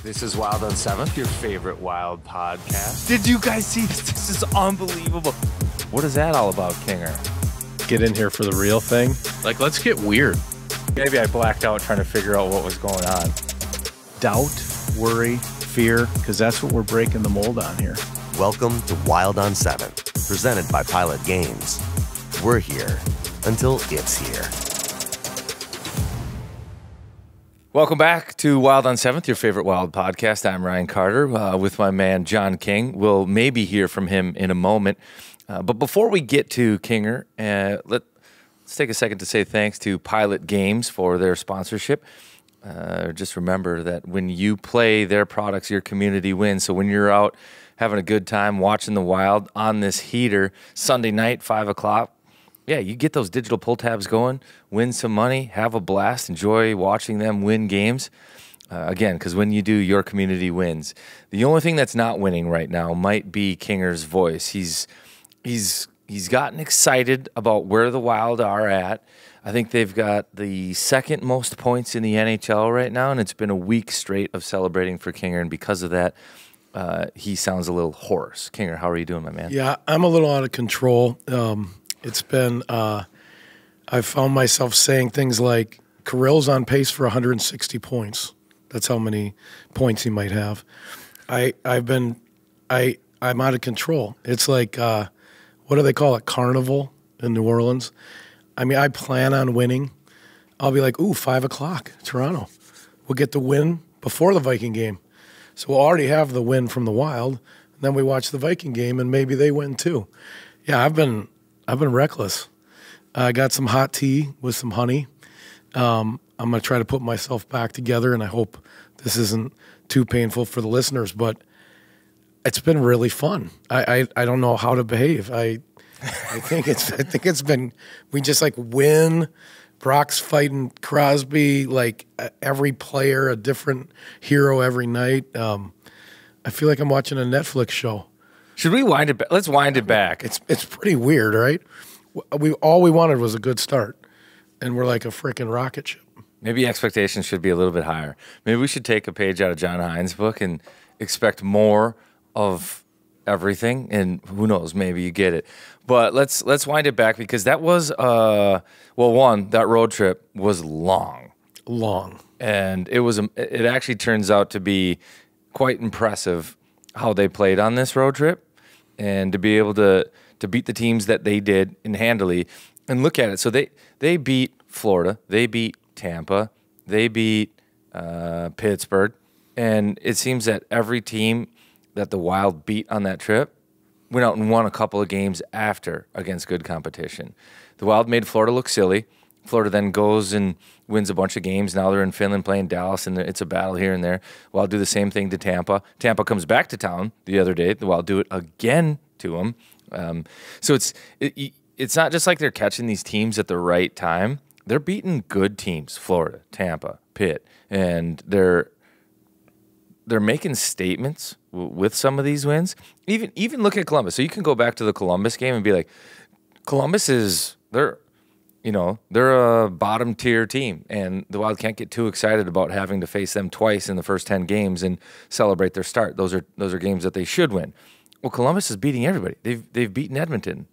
This is Wild on 7th, your favorite Wild podcast. Did you guys see this? This is unbelievable. What is that all about, Kinger? Get in here for the real thing. Like, let's get weird. Maybe I blacked out trying to figure out what was going on. Doubt, worry, fear, because that's what we're breaking the mold on here. Welcome to Wild on 7th, presented by Pilot Games. We're here until it's here. Welcome back to Wild on 7th, your favorite Wild podcast. I'm Ryan Carter with my man John King. We'll maybe hear from him in a moment. But before we get to Kinger, let's take a second to say thanks to Pilot Games for their sponsorship. Just remember that when you play their products, your community wins. So when you're out having a good time watching the Wild on this heater Sunday night, 5 o'clock, yeah, you get those digital pull tabs going, win some money, have a blast, enjoy watching them win games. Again, because when you do, your community wins. The only thing that's not winning right now might be Kinger's voice. He's gotten excited about where the Wild are at. I think they've got the second most points in the NHL right now, and it's been a week straight of celebrating for Kinger, and because of that, he sounds a little hoarse. Kinger, how are you doing, my man? Yeah, I'm a little out of control. It's been, I've found myself saying things like, Kirill's on pace for 160 points. That's how many points he might have. I'm out of control. It's like, what do they call it, Carnival in New Orleans? I mean, I plan on winning. I'll be like, ooh, 5 o'clock, Toronto. We'll get the win before the Viking game. So we'll already have the win from the Wild, and then we watch the Viking game, and maybe they win too. Yeah, I've been reckless. I got some hot tea with some honey. I'm going to try to put myself back together, and I hope this isn't too painful for the listeners, but it's been really fun. I don't know how to behave. I think it's been, we just like win. Brock's fighting Crosby, like every player, a different hero every night. I feel like I'm watching a Netflix show. Should we wind it back? Let's wind it back. It's pretty weird, right? All we wanted was a good start, and we're like a freaking rocket ship. Maybe expectations should be a little bit higher. Maybe we should take a page out of John Hines' book and expect more of everything, and who knows, maybe you get it. But let's wind it back, because that was that road trip was long, and it actually turns out to be quite impressive how they played on this road trip, and to be able to beat the teams that they did and handily. And look at it. So they beat Florida, they beat Tampa, they beat Pittsburgh, and it seems that every team that the Wild beat on that trip went out and won a couple of games after against good competition. The Wild made Florida look silly. Florida then goes and wins a bunch of games. Now they're in Finland playing Dallas, and it's a battle here and there. Wild do the same thing to Tampa. Tampa comes back to town the other day. The Wild do it again to them. So it's not just like they're catching these teams at the right time. They're beating good teams, Florida, Tampa, Pitt, and they're making statements with some of these wins. Even look at Columbus. So you can go back to the Columbus game and be like, Columbus they're a bottom tier team, and the Wild can't get too excited about having to face them twice in the first 10 games and celebrate their start. Those are games that they should win. Well, Columbus is beating everybody. They've beaten Edmonton.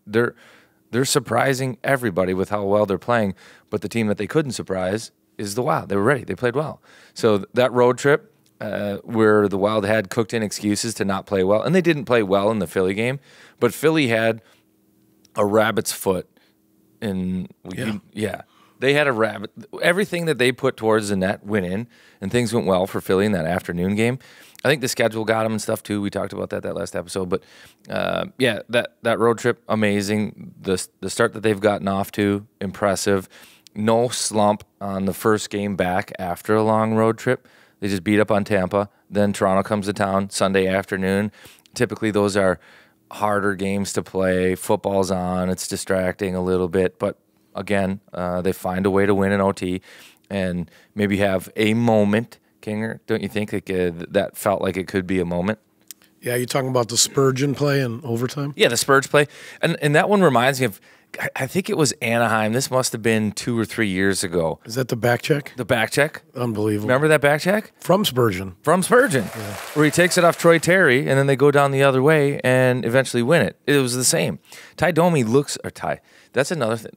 They're surprising everybody with how well they're playing, but the team that they couldn't surprise is the Wild. They were ready. They played well. So that road trip where the Wild had cooked in excuses to not play well, and they didn't play well in the Philly game, but Philly had a rabbit's foot. They had a rabbit. Everything that they put towards the net went in, and things went well for Philly in that afternoon game. I think the schedule got them and stuff too. We talked about that last episode. But that road trip, amazing. The start that they've gotten off to, impressive. No slump on the first game back after a long road trip. They just beat up on Tampa. Then Toronto comes to town Sunday afternoon. Typically those are harder games to play. Football's on. It's distracting a little bit. But again, they find a way to win in OT and maybe have a moment. Kinger, don't you think that felt like it could be a moment? Yeah, you're talking about the Spurgeon play in overtime? Yeah, the Spurge play. And that one reminds me of I think it was Anaheim. This must have been 2 or 3 years ago. Is that the back check? The back check. Unbelievable. Remember that back check? From Spurgeon. From Spurgeon, where he takes it off Troy Terry, and then they go down the other way and eventually win it. It was the same. Ty Domi looks, or Ty, that's another thing.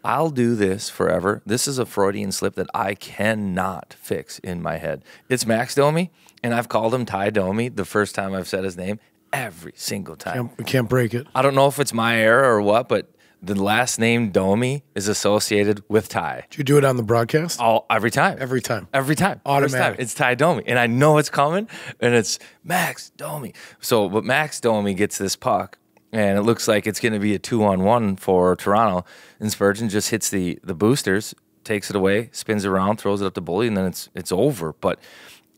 I'll do this forever. This is a Freudian slip that I cannot fix in my head. It's Max Domi, and I've called him Ty Domi the first time I've said his name every single time. We can't break it. I don't know if it's my error or what, but the last name Domi is associated with Ty. Did you do it on the broadcast? Every time. Every time. Every time. Automatic. First time. It's Ty Domi. And I know it's coming, and it's Max Domi. So, but Max Domi gets this puck, and it looks like it's going to be a 2-on-1 for Toronto. And Spurgeon just hits the boosters, takes it away, spins around, throws it up to Bully, and then it's over. But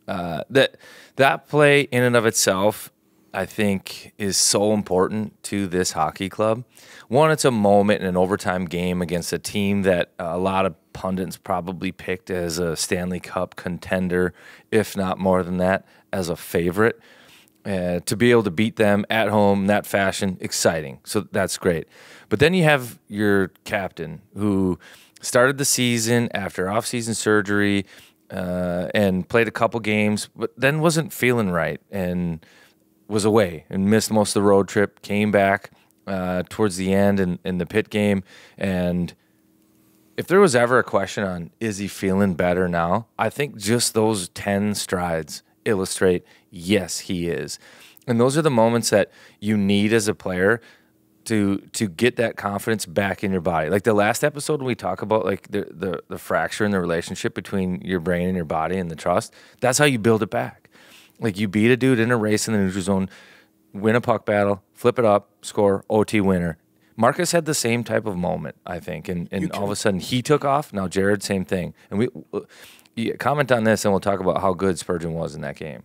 that play in and of itself, I think, is so important to this hockey club. One, it's a moment in an overtime game against a team that a lot of pundits probably picked as a Stanley Cup contender, if not more than that, as a favorite. To be able to beat them at home in that fashion, exciting. So that's great. But then you have your captain who started the season after off-season surgery and played a couple games, but then wasn't feeling right and was away and missed most of the road trip, came back towards the end in the pit game. And if there was ever a question on is he feeling better now, I think just those 10 strides illustrate, yes, he is. And those are the moments that you need as a player to get that confidence back in your body. Like the last episode when we talk about like the fracture in the relationship between your brain and your body and the trust, that's how you build it back. Like you beat a dude in a race in the neutral zone, win a puck battle, flip it up, score, OT winner. Marcus had the same type of moment, I think, and all of a sudden he took off. Now Jared, same thing. And you comment on this, and we'll talk about how good Spurgeon was in that game.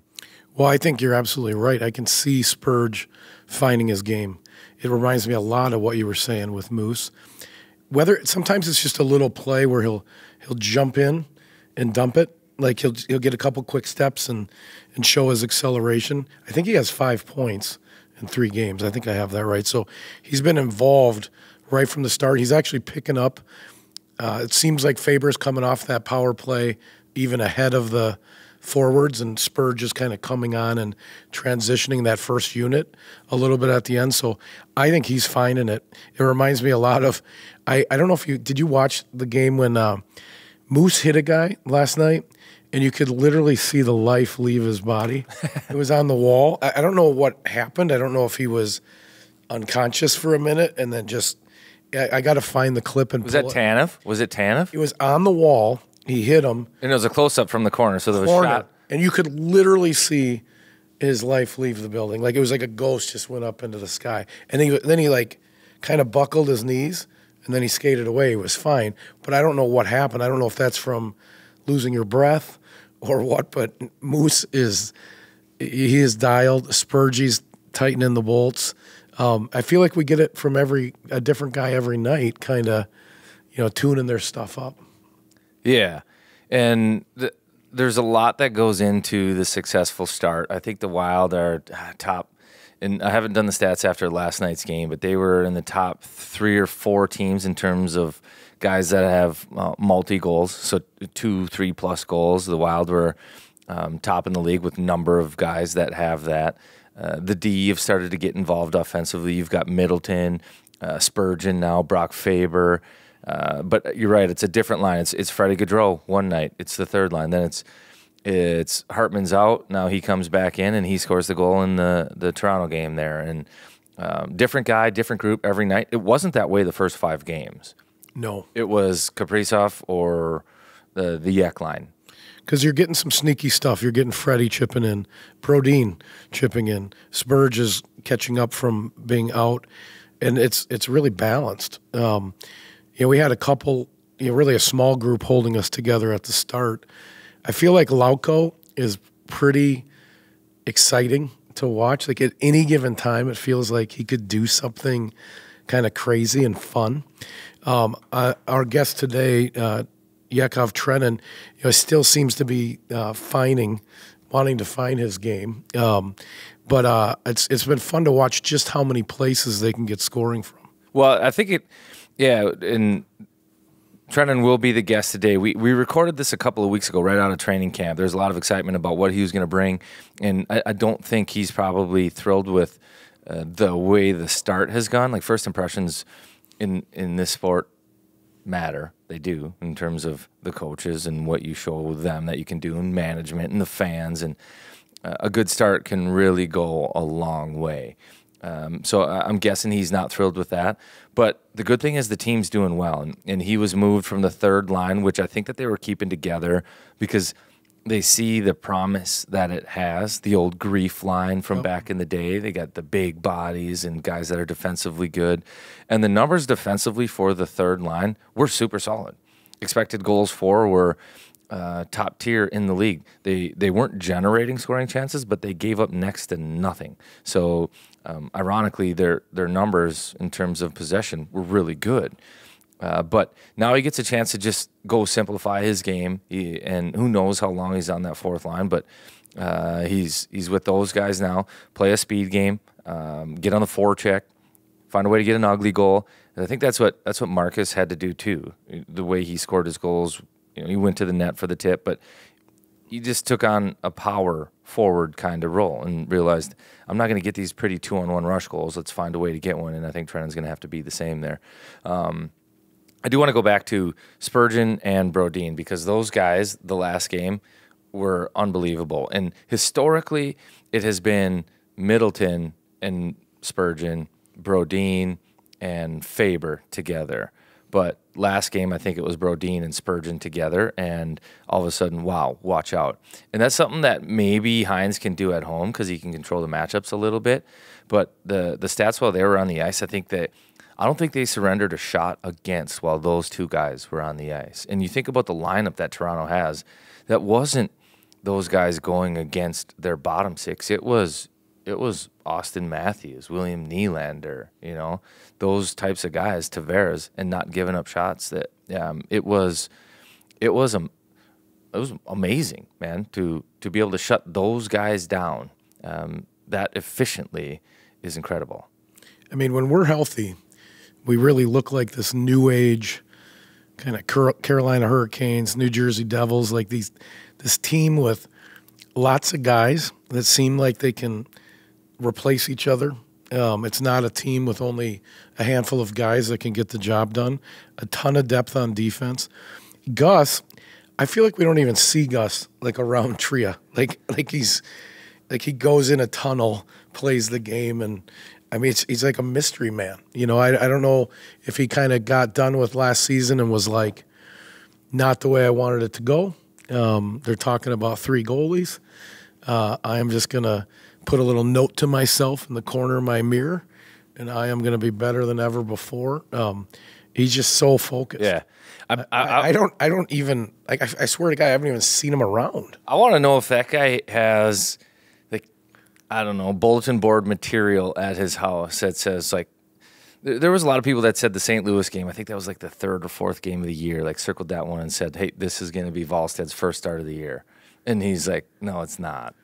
Well, I think you're absolutely right. I can see Spurge finding his game. It reminds me a lot of what you were saying with Moose. Sometimes it's just a little play where he'll jump in and dump it. Like he'll get a couple quick steps and show his acceleration. I think he has 5 points in 3 games. I think I have that right. So he's been involved right from the start. He's actually picking up. It seems like Faber's coming off that power play even ahead of the forwards, and Spurge is kind of coming on and transitioning that first unit a little bit at the end. So I think he's finding it. It reminds me a lot of, I don't know if did you watch the game when Moose hit a guy last night and you could literally see the life leave his body? It was on the wall. I don't know what happened. I don't know if he was unconscious for a minute and then just, I got to find the clip and Was that Tanev? Was it Tanev? It was on the wall. He hit him. And it was a close-up from the corner, so there was a shot. And you could literally see his life leave the building. Like it was like a ghost just went up into the sky. And then he like kind of buckled his knees, and then he skated away. He was fine. But I don't know what happened. I don't know if that's from losing your breath or what, but Moose he is dialed. Spurgey's tightening the bolts. I feel like we get it from a different guy every night, kind of, tuning their stuff up. Yeah, and there's a lot that goes into the successful start. I think the Wild are top, and I haven't done the stats after last night's game, but they were in the top 3 or 4 teams in terms of guys that have multi-goals, so 2, 3+ goals. The Wild were top in the league with a number of guys that have that. The D have started to get involved offensively. You've got Middleton, Spurgeon now, Brock Faber. But you're right, it's a different line. It's Freddie Gaudreau one night. It's the third line. Then it's Hartman's out. Now he comes back in and he scores the goal in the Toronto game there. And different guy, different group every night. It wasn't that way the first 5 games. No. It was Kaprizov or the Yek line. Because you're getting some sneaky stuff. You're getting Freddie chipping in, Brodin chipping in. Spurge is catching up from being out. And it's really balanced. We had a couple, really a small group holding us together at the start. I feel like Lauko is pretty exciting to watch. Like at any given time, it feels like he could do something kind of crazy and fun. Our guest today, Yakov Trenin, still seems to be wanting to find his game. But it's been fun to watch just how many places they can get scoring from. Well, I think and Trenton will be the guest today. We recorded this a couple of weeks ago right out of training camp. There's a lot of excitement about what he was going to bring, and I don't think he's probably thrilled with the way the start has gone. Like, first impressions in this sport matter. They do, in terms of the coaches and what you show them that you can do, and management and the fans, and a good start can really go a long way. So I'm guessing he's not thrilled with that. But the good thing is the team's doing well. And he was moved from the third line, which I think that they were keeping together because they see the promise that it has. The old Grief line from back in the day. They got the big bodies and guys that are defensively good. And the numbers defensively for the third line were super solid. Expected goals for were top tier in the league. They weren't generating scoring chances, but they gave up next to nothing. So ironically, their numbers in terms of possession were really good. But now he gets a chance to just go simplify his game, and who knows how long he's on that fourth line. But he's with those guys now. Play a speed game, get on the forecheck, find a way to get an ugly goal. And I think that's what Marcus had to do too. The way he scored his goals, he went to the net for the tip, but he just took on a power forward kind of role and realized, I'm not going to get these pretty 2-on-1 rush goals. Let's find a way to get one, and I think Trenton's going to have to be the same there. I do want to go back to Spurgeon and Brodin because those guys, the last game, were unbelievable. And historically, it has been Middleton and Spurgeon, Brodin and Faber together. But last game, I think it was Brodin and Spurgeon together, and all of a sudden, wow, watch out. And that's something that maybe Hines can do at home because he can control the matchups a little bit. But the stats while they were on the ice, I don't think they surrendered a shot against while those two guys were on the ice. And you think about the lineup that Toronto has, that wasn't those guys going against their bottom six. It was Austin Matthews, William Nylander, those types of guys, Tavares, and not giving up shots. That it was amazing, man, to be able to shut those guys down that efficiently is incredible. I mean, when we're healthy, we really look like this new age kind of Carolina Hurricanes, New Jersey Devils, like this team with lots of guys that seem like they can replace each other. It's not a team with only a handful of guys that can get the job done. A ton of depth on defense. Gus, I feel like we don't even see Gus like around Tria. Like he goes in a tunnel, plays the game, and I mean he's like a mystery man. I don't know if he kind of got done with last season and was like, not the way I wanted it to go. They're talking about 3 goalies. I am just gonna put a little note to myself in the corner of my mirror, and I am going to be better than ever before. He's just so focused. Yeah. I don't even, like, I swear to God, I haven't even seen him around. I want to know if that guy has, like, I don't know, bulletin board material at his house that says, like, there was a lot of people that said the St. Louis game, I think that was like the 3rd or 4th game of the year, like circled that one and said, hey, this is going to be Wallsted's first start of the year. And he's like, no, it's not.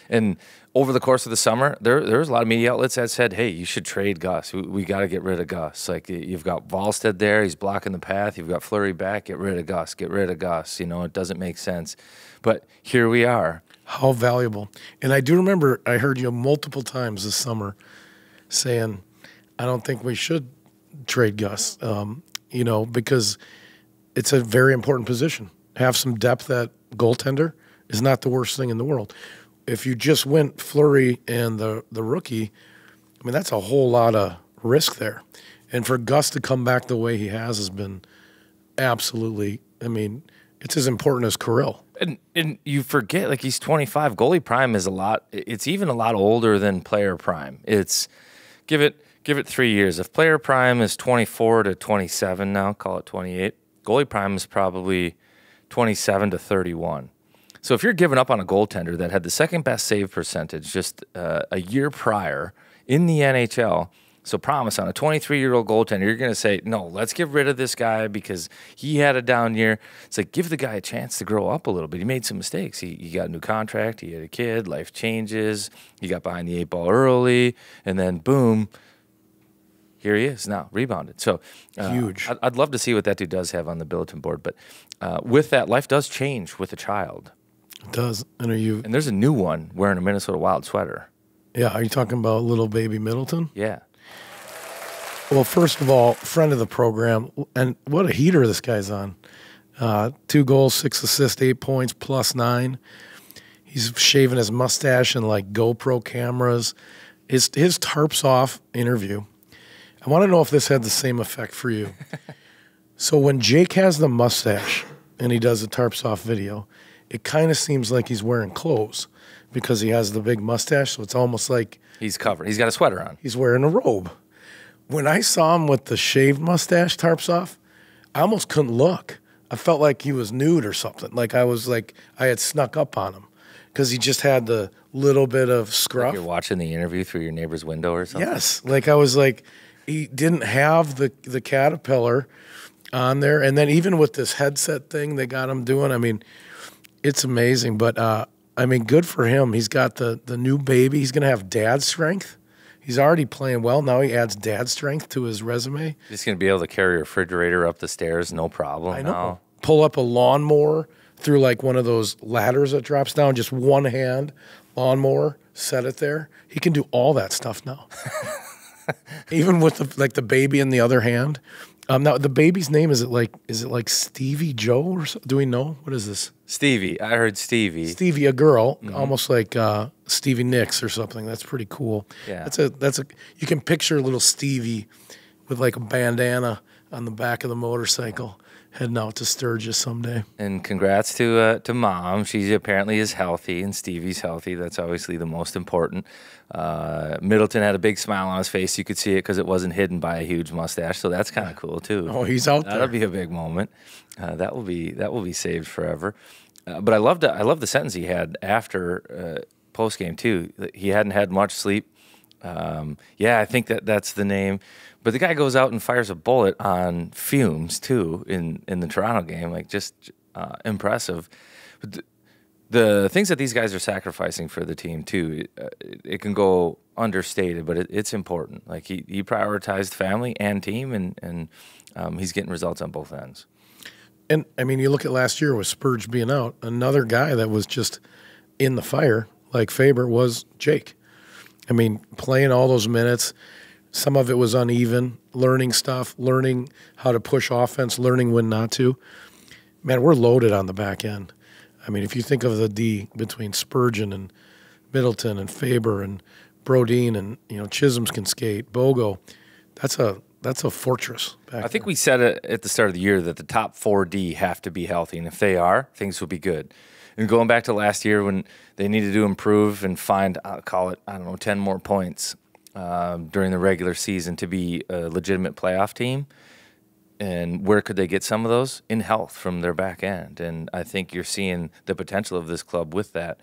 And over the course of the summer, there was a lot of media outlets that said, hey, you should trade Gus. We got to get rid of Gus. Like, you've got Wallsted there. He's blocking the path. You've got Fleury back. Get rid of Gus. Get rid of Gus. It doesn't make sense. But here we are. How valuable. And I do remember I heard you multiple times this summer saying, I don't think we should trade Gus, because it's a very important position. Have some depth at goaltender is not the worst thing in the world. If you just went Fleury and the rookie, I mean, that's a whole lot of risk there. And for Gus to come back the way he has been absolutely, I mean, it's as important as Kirill. And you forget, like, he's 25. Goalie prime is a lot. It's even a lot older than player prime. It's give it 3 years. If player prime is 24 to 27 now, call it 28. Goalie prime is probably 27 to 31. So if you're giving up on a goaltender that had the second best save percentage just a year prior in the NHL, so promise on a 23-year-old goaltender, you're going to say, no, let's get rid of this guy because he had a down year. It's like, give the guy a chance to grow up a little bit. He made some mistakes. He got a new contract. He had a kid. Life changes. He got behind the 8 ball early. And then, boom, here he is now, rebounded. So Huge. I'd love to see what that dude does have on the bulletin board. But with that, life does change with a child. It does. And And there's a new one wearing a Minnesota Wild sweater. Yeah, are you talking about little baby Middleton? Yeah. Well, first of all, friend of the program, and what a heater this guy's on. 2 goals, 6 assists, 8 points, +9. He's shaving his mustache and like GoPro cameras. His tarps off interview. I want to know if this had the same effect for you. So when Jake has the mustache and he does the tarps off video, it kind of seems like he's wearing clothes because he has the big mustache. So it's almost like He's covered. He's got a sweater on. he's wearing a robe. When I saw him with the shaved mustache tarps off, I almost couldn't look. I felt like he was nude or something. Like I had snuck up on him because he just had the little bit of scruff. You're watching the interview through your neighbor's window or something? Yes. Like I was like, he didn't have the caterpillar on there. And then even with this headset thing they got him doing, I mean, it's amazing. But, I mean, good for him. He's got the new baby. He's going to have dad strength. He's already playing well. Now he adds dad strength to his resume. Just going to be able to carry a refrigerator up the stairs, no problem. I know. now. Pull up a lawnmower through like one of those ladders that drops down, just one hand lawnmower, set it there. He can do all that stuff now. Even with the baby in the other hand. Now the baby's name is it like Stevie Joe or something? Do we know? What is this? Stevie. I heard Stevie. Stevie, a girl, almost like Stevie Nicks or something. That's pretty cool. Yeah. That's a you can picture little Stevie with like a bandana on the back of the motorcycle heading out to Sturgis someday. And congrats to Mom. She apparently is healthy, and Stevie's healthy. That's obviously the most important. Middleton had a big smile on his face. You could see it because it wasn't hidden by a huge mustache. So that's kind of cool too. Oh, he's out there. That'll be a big moment. That will be saved forever. But I love the sentence he had after post game too. He hadn't had much sleep. Yeah, I think that's the name. But the guy goes out and fires a bullet on fumes too in the Toronto game. Like just impressive. But the things that these guys are sacrificing for the team too, it can go understated, but it's important. Like he prioritized family and team, and he's getting results on both ends. And I mean, you look at last year with Spurge being out, another guy that was just in the fire, like Faber, was Jake. I mean, playing all those minutes, some of it was uneven, learning stuff, learning how to push offense, learning when not to. Man, we're loaded on the back end. I mean, if you think of the D between Spurgeon and Middleton and Faber and Brodin and, Chisholms can skate, Bogo, that's a fortress back I think there. we said it at the start of the year that the top 4D have to be healthy, and if they are, things will be good. And going back to last year when they needed to improve and find, I'll call it, 10 more points during the regular season to be a legitimate playoff team. And where could they get some of those? In health from their back end. And I think you're seeing the potential of this club with that.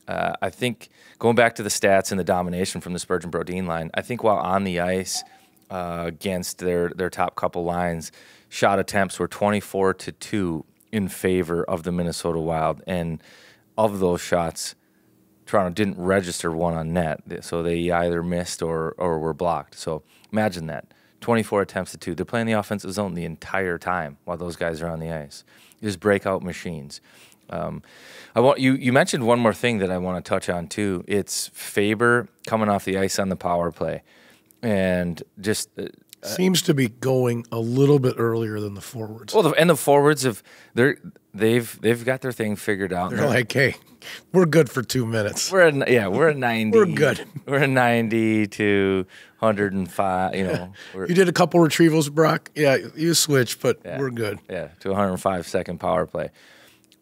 I think going back to the stats and the domination from the Spurgeon Brodin line, I think while on the ice against their top couple lines, shot attempts were 24-2 in favor of the Minnesota Wild. And of those shots, Toronto didn't register one on net. So they either missed or were blocked. So imagine that. 24 attempts to 2. They're playing the offensive zone the entire time while those guys are on the ice. Just breakout machines. You mentioned one more thing that I want to touch on too. It's Faber coming off the ice on the power play, and just seems to be going a little bit earlier than the forwards. Well, the forwards they've got their thing figured out. They're like, hey, we're good for 2 minutes. We're a 90. We're good. We're a 90 to 105. You did a couple retrievals, Brock. Yeah, you switched, but we're good. Yeah, to 105 second power play.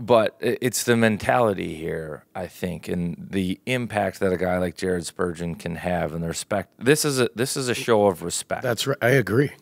But it's the mentality here, I think, and the impact that a guy like Jared Spurgeon can have, and the respect. This is a show of respect. That's right. I agree.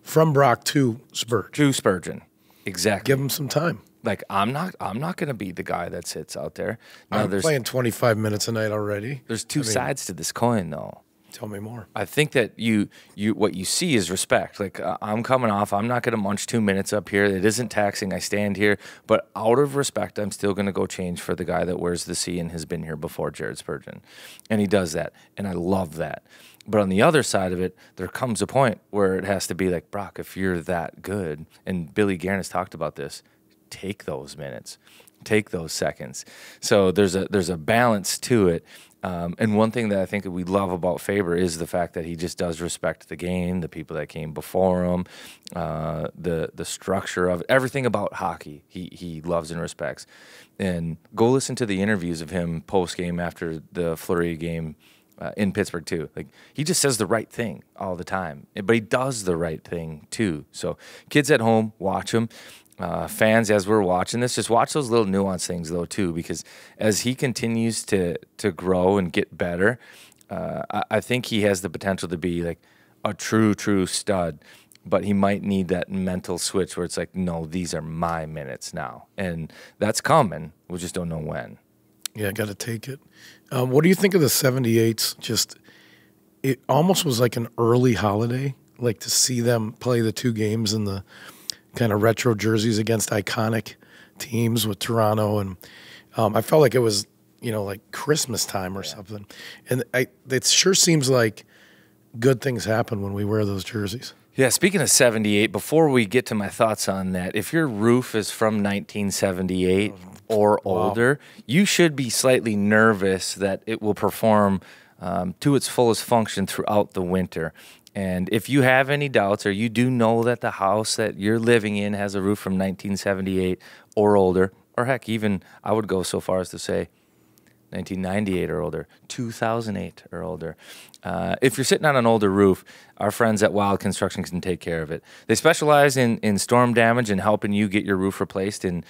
From Brock to Spurgeon. To Spurgeon, exactly. Give him some time. Like I'm not going to be the guy that sits out there. I'm playing 25 minutes a night already. There's two sides to this coin, though. Tell me more. I think that you what you see is respect. Like I'm coming off, I'm not going to munch 2 minutes up here. It isn't taxing. I stand here, but out of respect, I'm still going to go change for the guy that wears the C and has been here before, Jared Spurgeon, and he does that, and I love that. But on the other side of it, there comes a point where it has to be like, Brock, if you're that good, and Billy Guerin has talked about this, take those minutes, take those seconds. So there's a balance to it. And one thing that I think that we love about Faber is the fact that he just does respect the game, the people that came before him, the structure of everything about hockey. He loves and respects. And go listen to the interviews of him post game after the Fleury game in Pittsburgh too. Like he just says the right thing all the time, but he does the right thing too. So kids at home, watch him. Fans, as we're watching this, just watch those little nuance things though too, because as he continues to grow and get better, I think he has the potential to be like a true stud. But he might need that mental switch where it's like, no, these are my minutes now, and that's coming. We just don't know when. Yeah, I got to take it. What do you think of the 78s? Just it almost was like an early holiday, like to see them play the 2 games in the kind of retro jerseys against iconic teams with Toronto, and I felt like it was, like Christmas time or something. And it sure seems like good things happen when we wear those jerseys. Yeah, speaking of 78, before we get to my thoughts on that, if your roof is from 1978 or older, you should be slightly nervous that it will perform to its fullest function throughout the winter. And if you have any doubts, or you do know that the house that you're living in has a roof from 1978 or older, or heck, even I would go so far as to say 1998 or older, 2008 or older. If you're sitting on an older roof, our friends at Wild Construction can take care of it. They specialize in storm damage and helping you get your roof replaced in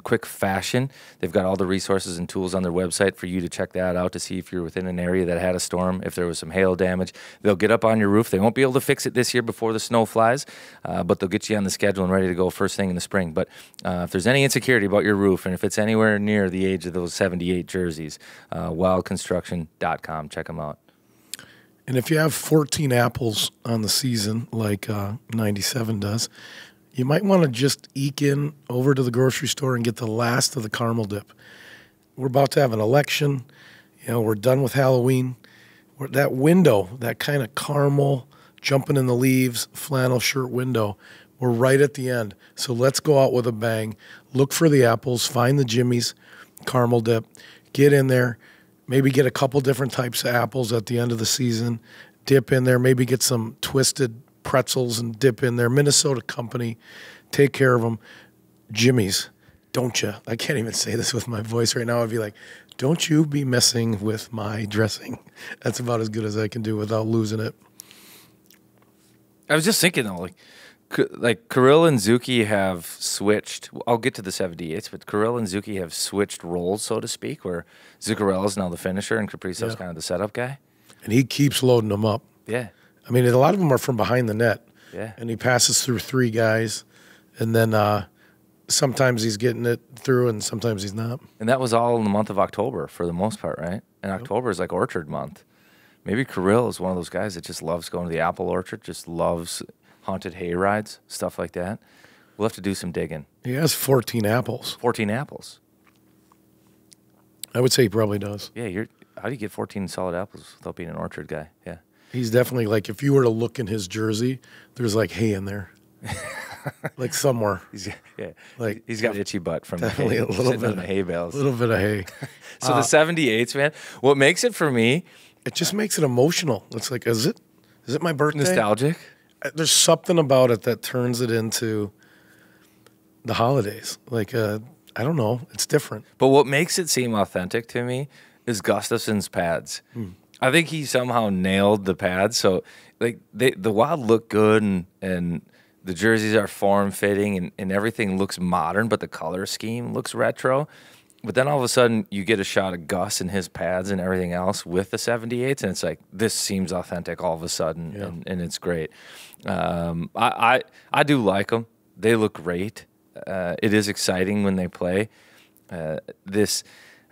quick fashion. They've got all the resources and tools on their website for you to check that out to see if you're within an area that had a storm, if there was some hail damage. They'll get up on your roof. They won't be able to fix it this year before the snow flies, but they'll get you on the schedule and ready to go first thing in the spring. But if there's any insecurity about your roof, and if it's anywhere near the age of those 78 jerseys, wildconstruction.com. Check them out. And if you have 14 apples on the season, like 97 does, you might want to just eke in over to the grocery store and get the last of the caramel dip. We're about to have an election. We're done with Halloween. That window, that kind of caramel, jumping in the leaves, flannel shirt window, we're right at the end. So let's go out with a bang. Look for the apples. Find the Jimmy's caramel dip. Get in there. Maybe get a couple different types of apples at the end of the season. Dip in there. Maybe get some twisted pretzels and dip in there. Minnesota Company, take care of them. Jimmy's, don't you? I can't even say this with my voice right now. I'd be like, don't you be messing with my dressing. That's about as good as I can do without losing it. I was just thinking though, like Kirill and Zuki have switched. I'll get to the 78s, but Kirill and Zuki have switched roles, so to speak, where Zuccarello is now the finisher and Kaprizov's kind of the setup guy. And he keeps loading them up. Yeah. I mean, a lot of them are from behind the net. Yeah. And he passes through 3 guys, and then sometimes he's getting it through and sometimes he's not. And that was all in the month of October for the most part, right? And October is like orchard month. Maybe Kirill is one of those guys that just loves going to the apple orchard, just loves haunted hay rides, stuff like that. We'll have to do some digging. He has 14 apples. 14 apples. I would say he probably does. Yeah, how do you get 14 solid apples without being an orchard guy? Yeah. He's definitely like, if you were to look in his jersey, there's like hay in there. Like somewhere. He's got itchy butt from definitely the hay, a little bit of the hay bales. A little bit of hay. So the 78s, man, what makes it for me, it just makes it emotional. It's like, is it my birthday? Nostalgic? There's something about it that turns it into the holidays. Like, I don't know. It's different. But what makes it seem authentic to me is Gustafson's pads. I think he somehow nailed the pads. So, like, the Wild look good, and the jerseys are form-fitting, and everything looks modern, but the color scheme looks retro. But then all of a sudden, you get a shot of Gus and his pads and everything else with the 78s, and it's like, this seems authentic all of a sudden, and it's great. I do like them. They look great. It is exciting when they play.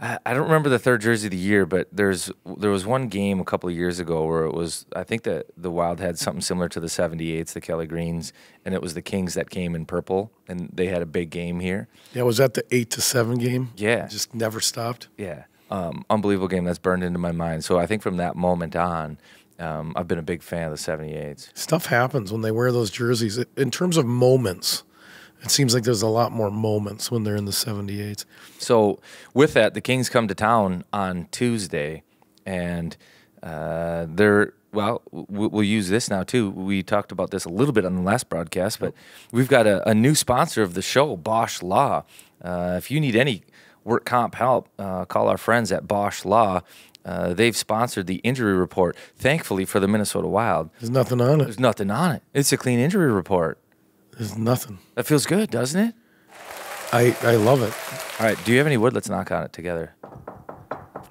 I don't remember the third jersey of the year, but there was one game a couple of years ago where it was, I think that the Wild had something similar to the 78s, the Kelly Greens, and it was the Kings that came in purple, and they had a big game here. Yeah, was that the 8-7 game? Yeah. Just never stopped? Yeah. Unbelievable game that's burned into my mind. So I think from that moment on, I've been a big fan of the 78s. Stuff happens when they wear those jerseys. In terms of moments, it seems like there's a lot more moments when they're in the 78s. So with that, the Kings come to town on Tuesday, and we'll use this now too. We talked about this a little bit on the last broadcast, but we've got a new sponsor of the show, Bosch Law. If you need any work comp help, call our friends at Bosch Law. They've sponsored the injury report, thankfully, for the Minnesota Wild. There's nothing on it. There's nothing on it. It's a clean injury report. There's nothing. That feels good, doesn't it? I love it. All right. Do you have any wood? Let's knock on it together.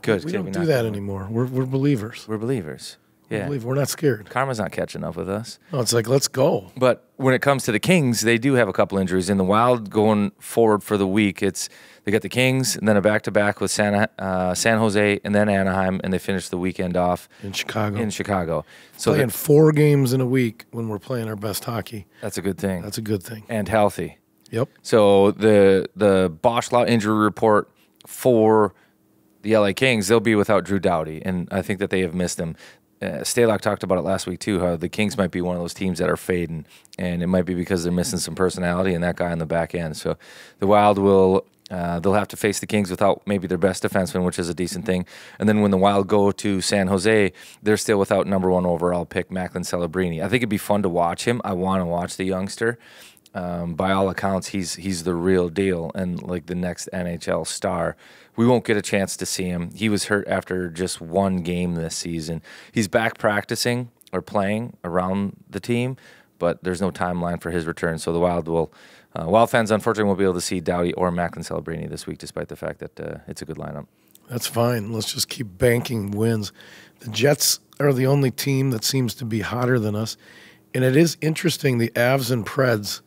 Good. We don't do that anymore. We're believers. We're believers. Yeah. We're not scared. Karma's not catching up with us. No, it's like, let's go. But when it comes to the Kings, they do have a couple injuries. In the Wild going forward for the week, they got the Kings and then a back-to-back with San Jose and then Anaheim, and they finish the weekend off in Chicago. So playing 4 games in a week when we're playing our best hockey. That's a good thing. That's a good thing. And healthy. Yep. So the Bosch Law injury report for the LA Kings, they'll be without Drew Doughty, and I think that they have missed him. Stalock talked about it last week too, how the Kings might be one of those teams that are fading, and it might be because they're missing some personality and that guy on the back end. So the Wild will they'll have to face the Kings without maybe their best defenseman, which is a decent thing. And then when the Wild go to San Jose, they're still without number 1 overall pick Macklin Celebrini. I think it'd be fun to watch him. I want to watch the youngster. By all accounts, he's the real deal and like the next NHL star. We won't get a chance to see him. He was hurt after just 1 game this season. He's back practicing or playing around the team, but there's no timeline for his return. So the Wild fans unfortunately won't be able to see Doughty or Macklin Celebrini this week, despite the fact that it's a good lineup. That's fine. Let's just keep banking wins. The Jets are the only team that seems to be hotter than us, and it is interesting. The Avs and Preds.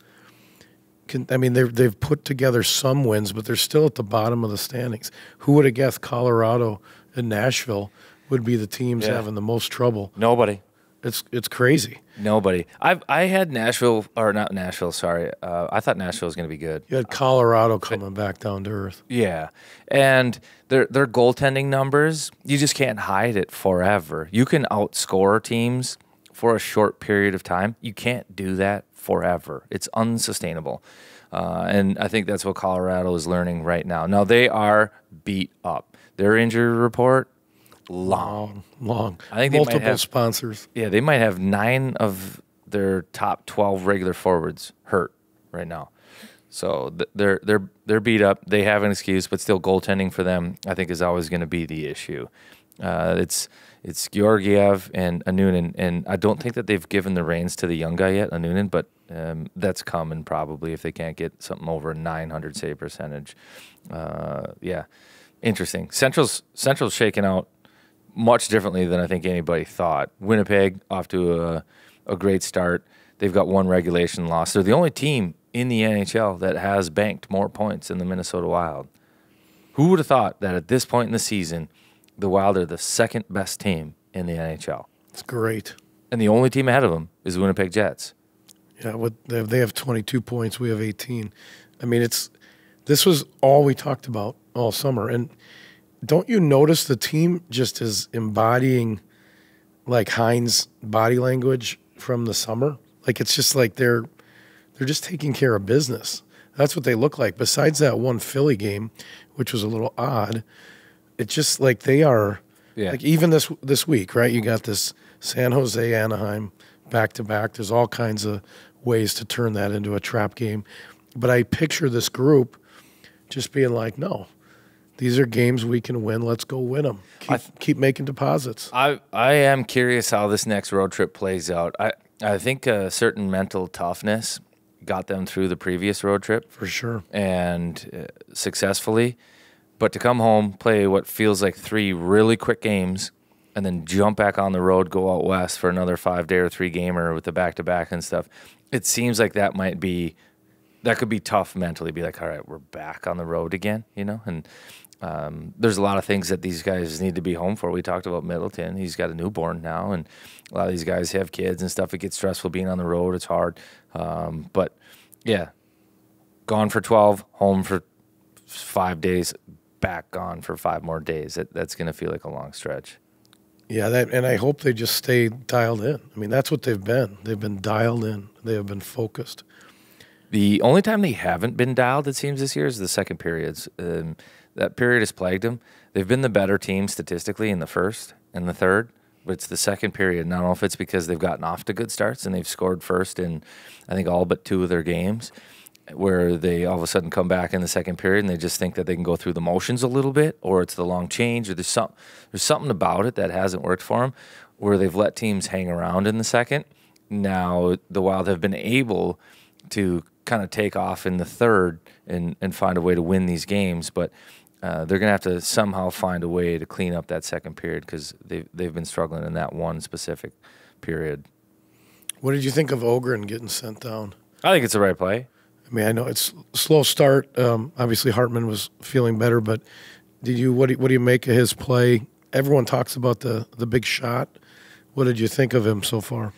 They've put together some wins, but they're still at the bottom of the standings. Who would have guessed Colorado and Nashville would be the teams having the most trouble? Nobody. It's crazy. Nobody. I had Nashville, or not Nashville, sorry. I thought Nashville was going to be good. You had Colorado coming back down to earth. Yeah. And their goaltending numbers, you just can't hide it forever. You can outscore teams for a short period of time. You can't do that forever. It's unsustainable. And I think that's what Colorado is learning right now. Now, they are beat up. Their injury report, long. I think multiple sponsors. Yeah, they might have 9 of their top 12 regular forwards hurt right now. So they're beat up. They have an excuse, but still goaltending for them, I think, is always going to be the issue. It's Georgiev and Anunin, and I don't think that they've given the reins to the young guy yet, Anunin, but that's coming probably if they can't get something over 900 save percentage. Yeah, interesting. Central's shaking out much differently than I think anybody thought. Winnipeg off to a great start. They've got 1 regulation loss. They're the only team in the NHL that has banked more points than the Minnesota Wild. Who would have thought that at this point in the season, the Wild are the 2nd best team in the NHL? It's great. And the only team ahead of them is the Winnipeg Jets. Yeah, they have 22 points. We have 18. This was all we talked about all summer. And don't you notice the team just is embodying like Heinz body language from the summer? Like it's just like they're just taking care of business. That's what they look like. Besides that one Philly game, which was a little odd, it's just like they are. Yeah. Like even this week, right? You got this San Jose, Anaheim back to back. There's all kinds of ways to turn that into a trap game. But I picture this group just being like, no, these are games we can win. Let's go win them. Keep making deposits. I am curious how this next road trip plays out. I think a certain mental toughness got them through the previous road trip. For sure. And successfully. But to come home, play what feels like 3 really quick games, and then jump back on the road, go out west for another 5-day or 3-gamer with the back-to-back and stuff, it seems like that could be tough mentally. Be like, all right, we're back on the road again, you know? And there's a lot of things that these guys need to be home for. We talked about Middleton. He's got a newborn now, and a lot of these guys have kids and stuff. It gets stressful being on the road. It's hard. But, yeah, gone for 12, home for 5 days, back gone for 5 more days. That's going to feel like a long stretch. Yeah, and I hope they just stay dialed in. I mean, that's what they've been. They've been dialed in. They have been focused. The only time they haven't been dialed, it seems, this year is the second periods. That period has plagued them. They've been the better team statistically in the first and the third, but it's the second period. And I don't know if it's because they've gotten off to good starts and they've scored first in, I think, all but 2 of their games, where they all of a sudden come back in the second period and they just think that they can go through the motions a little bit, or it's the long change, or there's something about it that hasn't worked for them, where they've let teams hang around in the second. Now the Wild have been able to kind of take off in the third and find a way to win these games, but they're going to have to somehow find a way to clean up that second period because they've been struggling in that one specific period. What did you think of Ogren getting sent down? I think it's the right play. I mean, I know it's a slow start. Obviously, Hartman was feeling better, but what do you make of his play? Everyone talks about the big shot. What did you think of him so far?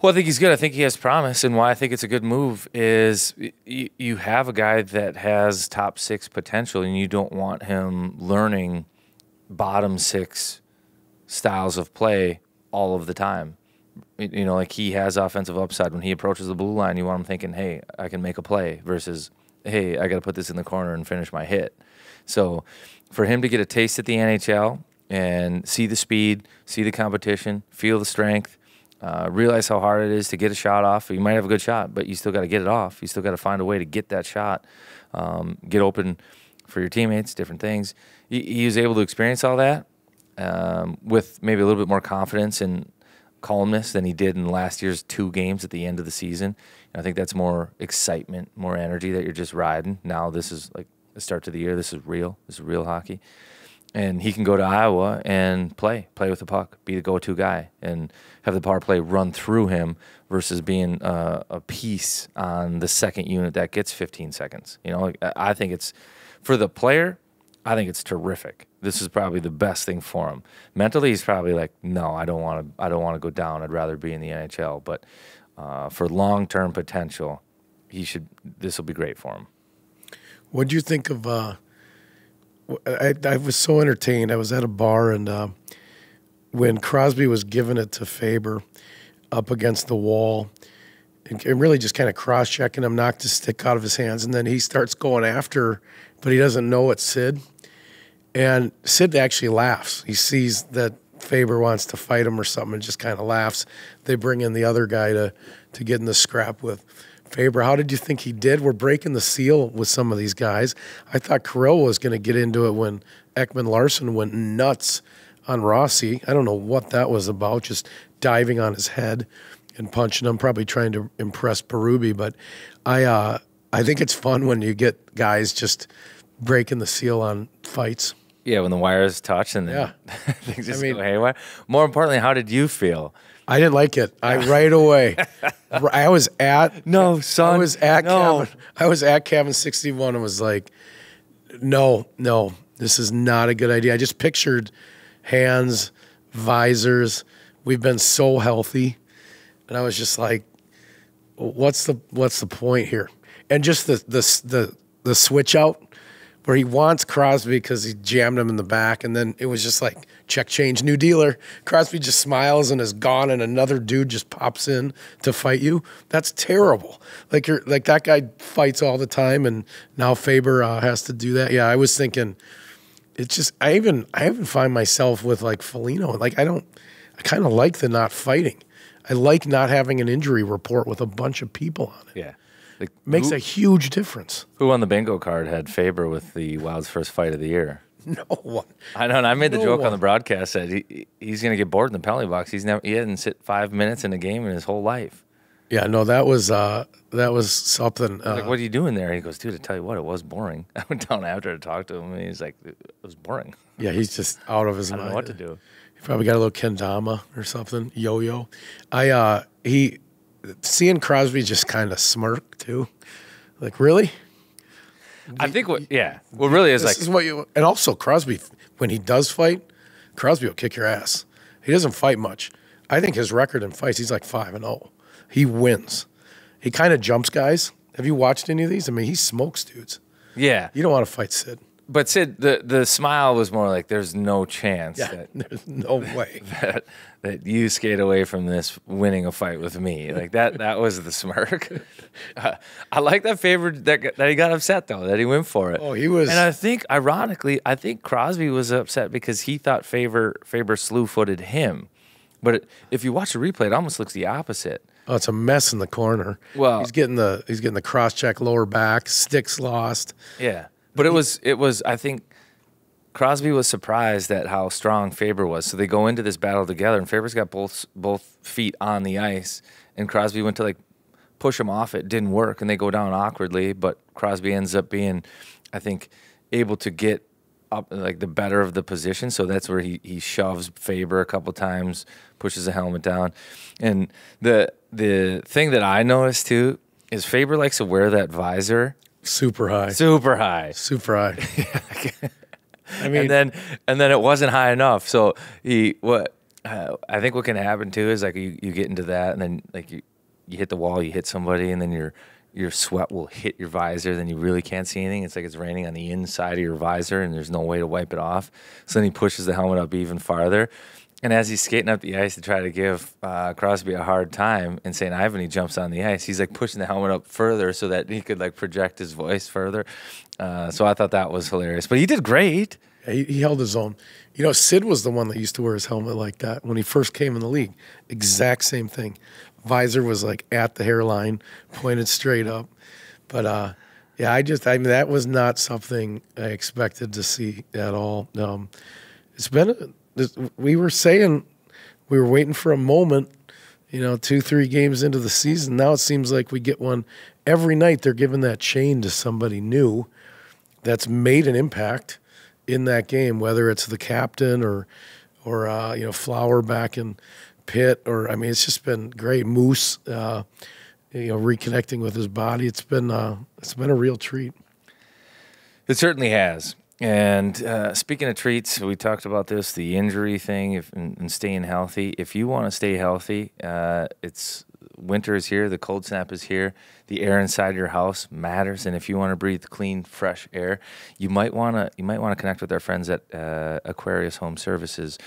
Well, I think he's good. I think he has promise, and why I think it's a good move is you have a guy that has top 6 potential, and you don't want him learning bottom 6 styles of play all of the time. You know, like he has offensive upside. When he approaches the blue line, you want him thinking, hey, I can make a play versus, hey, I got to put this in the corner and finish my hit. So for him to get a taste at the NHL and see the speed, see the competition, feel the strength, realize how hard it is to get a shot off. You might have a good shot, but you still got to get it off. You still got to find a way to get that shot, get open for your teammates, different things. He was able to experience all that with maybe a little bit more confidence and calmness than he did in last year's 2 games at the end of the season. And I think that's more excitement, more energy that you're just riding. Now this is like the start to the year. This is real. This is real hockey. And he can go to Iowa and play with the puck, be the go-to guy, and have the power play run through him versus being a piece on the second unit that gets 15 seconds. You know, I think it's, for the player, I think it's terrific. This is probably the best thing for him. Mentally, he's probably like, no, I don't want to go down. I'd rather be in the NHL. But for long-term potential, this will be great for him. What do you think of? I was so entertained. I was at a bar, and when Crosby was giving it to Faber up against the wall, and really just kind of cross-checking him, knocked his stick out of his hands, and then he starts going after, but he doesn't know it's Sid. And Sid actually laughs. He sees that Faber wants to fight him or something and just kind of laughs. They bring in the other guy to get in the scrap with Faber. How did you think he did? We're breaking the seal with some of these guys. I thought Kirill was going to get into it when Ekman Larsson went nuts on Rossi. I don't know what that was about, just diving on his head and punching him, probably trying to impress Berube. But I think it's fun when you get guys just breaking the seal on fights. Yeah, when the wires touch and then things just go haywire. More importantly, how did you feel? I didn't like it. Right away. I was at Cabin 61 and was like, no, this is not a good idea. I just pictured hands, visors. We've been so healthy, and I was just like, what's the point here? And just the switch out where he wants Crosby because he jammed him in the back, and then it was just like, check change, new dealer. Crosby just smiles and is gone, and another dude just pops in to fight you. That's terrible. Like that guy fights all the time, and now Faber has to do that. Yeah, I was thinking, it's just I even find myself with like Foligno. Like I kind of like the not fighting. I like not having an injury report with a bunch of people on it. Yeah. Like, makes a huge difference. Who on the bingo card had Faber with the Wild's first fight of the year? No one. I know, and I made the joke on the broadcast that he's going to get bored in the penalty box. He hadn't sit 5 minutes in a game in his whole life. Yeah, no, that was something. Like, what are you doing there? He goes, dude, I tell you what, it was boring. I went down after to talk to him, and he's like, it was boring. Yeah, he's just out of his mind. I don't know what to do. He probably got a little kendama or something, yo-yo. Seeing Crosby just kind of smirk too. Like, really? I think what really is This like is what you, and also Crosby, when he does fight, Crosby will kick your ass. He doesn't fight much. I think his record in fights, he's like 5-0. He wins. He kind of jumps guys. Have you watched any of these? I mean, he smokes dudes. yeah. You don't want to fight Sid. But Sid, the smile was more like there's no chance There's no way. that you skate away from this winning a fight with me. Like that was the smirk. I like that Faber that he got upset though, that he went for it. Oh, he was. And I think ironically, Crosby was upset because he thought Faber slew-footed him. But if you watch the replay, it almost looks the opposite. Oh, it's a mess in the corner. Well, he's getting the cross check lower back, sticks lost. Yeah. But it was I think Crosby was surprised at how strong Faber was. So they go into this battle together, and Faber's got both feet on the ice, and Crosby went to like push him off. It didn't work, and they go down awkwardly. But Crosby ends up being, I think, able to get up like the better of the position. So that's where he shoves Faber a couple times, pushes the helmet down, and the thing that I noticed too is Faber likes to wear that visor. Super high. Super high. Super high. I mean, and then it wasn't high enough. So I think what can happen too is like you get into that, and then like you hit the wall, you hit somebody, and then your sweat will hit your visor. Then you really can't see anything. It's like it's raining on the inside of your visor, and there's no way to wipe it off. So then he pushes the helmet up even farther. And as he's skating up the ice to try to give Crosby a hard time, and St. Ivan, he jumps on the ice. He's like pushing the helmet up further so that he could like project his voice further. So I thought that was hilarious. But he did great. Yeah, he held his own. You know, Sid was the one that used to wear his helmet like that when he first came in the league. Exact same thing. Visor was like at the hairline, pointed straight up. But yeah, I mean, that was not something I expected to see at all. It's been. We were saying we were waiting for a moment, 2-3 games into the season. Now it seems like we get one every night. They're giving that chain to somebody new that's made an impact in that game, whether it's the captain or Flower back in Pitt, or I mean, it's just been great. Moose, reconnecting with his body. It's been a real treat. It certainly has. And speaking of treats, we talked about this, the injury thing and staying healthy. If you want to stay healthy, winter is here, the cold snap is here, the air inside your house matters, and if you want to breathe clean, fresh air, you might want to connect with our friends at Aquarius Home Services,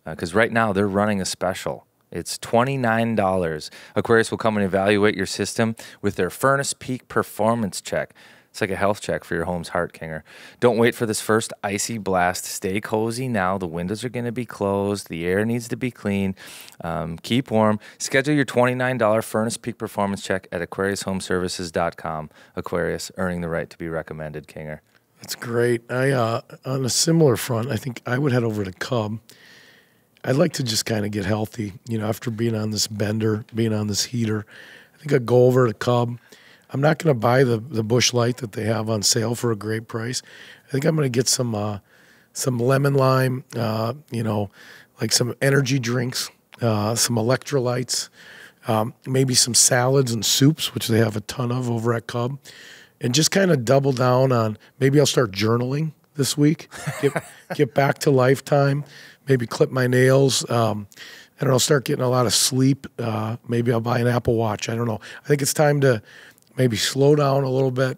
because right now they're running a special. It's $29. Aquarius will come and evaluate your system with their Furnace Peak Performance Check. It's like a health check for your home's heart, Kinger. Don't wait for this first icy blast. Stay cozy now. The windows are going to be closed. The air needs to be clean. Keep warm. Schedule your $29 Furnace Peak Performance Check at AquariusHomeservices.com. Aquarius, earning the right to be recommended, Kinger. That's great. On a similar front, I think I would head over to Cub. I'd like to just kind of get healthy, after being on this bender, being on this heater. I think I'd go over to Cub. I'm not going to buy the Busch Light that they have on sale for a great price. I think I'm going to get some lemon lime, like some energy drinks, some electrolytes, maybe some salads and soups, which they have a ton of over at Cub, and just kind of double down on, maybe I'll start journaling this week, get back to Lifetime, maybe clip my nails, I don't know, start getting a lot of sleep. Maybe I'll buy an Apple Watch. I don't know. I think it's time to maybe slow down a little bit,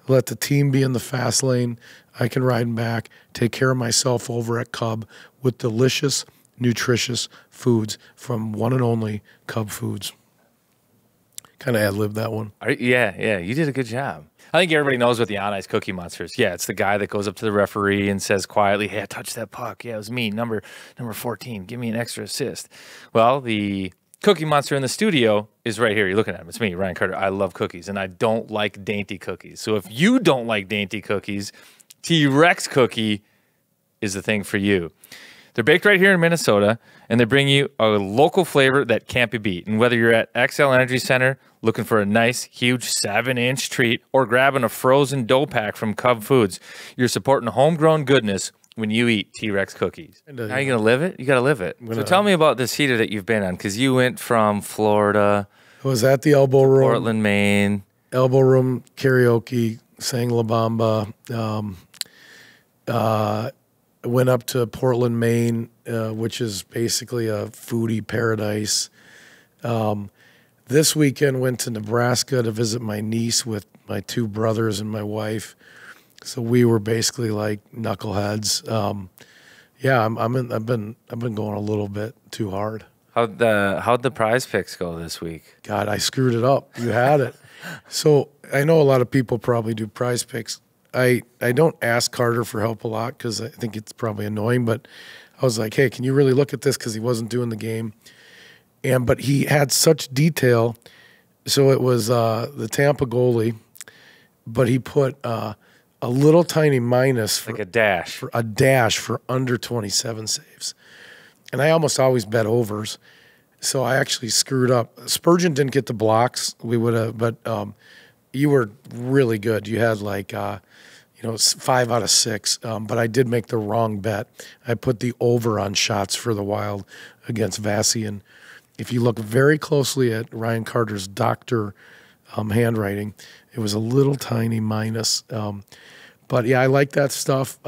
let the team be in the fast lane. I can ride back, take care of myself over at Cub with delicious, nutritious foods from one and only Cub Foods. Kind of ad-libbed that one. Yeah, you did a good job. I think everybody knows what the On Ice Cookie Monster is. Yeah, it's the guy that goes up to the referee and says quietly, "Hey, I touched that puck. Yeah, it was me, number 14. Give me an extra assist." Well, the Cookie Monster in the studio is right here. You're looking at him. It's me, Ryan Carter. I love cookies, and I don't like dainty cookies. So if you don't like dainty cookies, T-Rex Cookie is the thing for you. They're baked right here in Minnesota, and they bring you a local flavor that can't be beat. And whether you're at XL Energy Center looking for a nice, huge 7-inch treat or grabbing a frozen dough pack from Cub Foods, you're supporting homegrown goodness when you eat T-Rex cookies. How are you going to live it? You got to live it. So tell me about this heater that you've been on, because you went from Florida. I was at the Elbow Room. Portland, Maine. Elbow Room karaoke sang La Bamba. Went up to Portland, Maine, which is basically a foodie paradise. This weekend went to Nebraska to visit my niece with my 2 brothers and my wife. So we were basically like knuckleheads. I've been going a little bit too hard. How'd the prize picks go this week? God, I screwed it up. You had it. So I know a lot of people probably do prize picks. I don't ask Carter for help a lot because I think it's probably annoying, but I was like, hey, can you really look at this? Because he wasn't doing the game. But he had such detail. So it was the Tampa goalie, but he put a little tiny minus for Like a dash. for a dash for under 27 saves. And I almost always bet overs. So I actually screwed up. Spurgeon didn't get the blocks. We would have, but you were really good. You had like 5 out of 6. But I did make the wrong bet. I put the over on shots for the Wild against Vasi. And if you look very closely at Ryan Carter's doctor handwriting, it was a little tiny minus. But yeah, I like that stuff.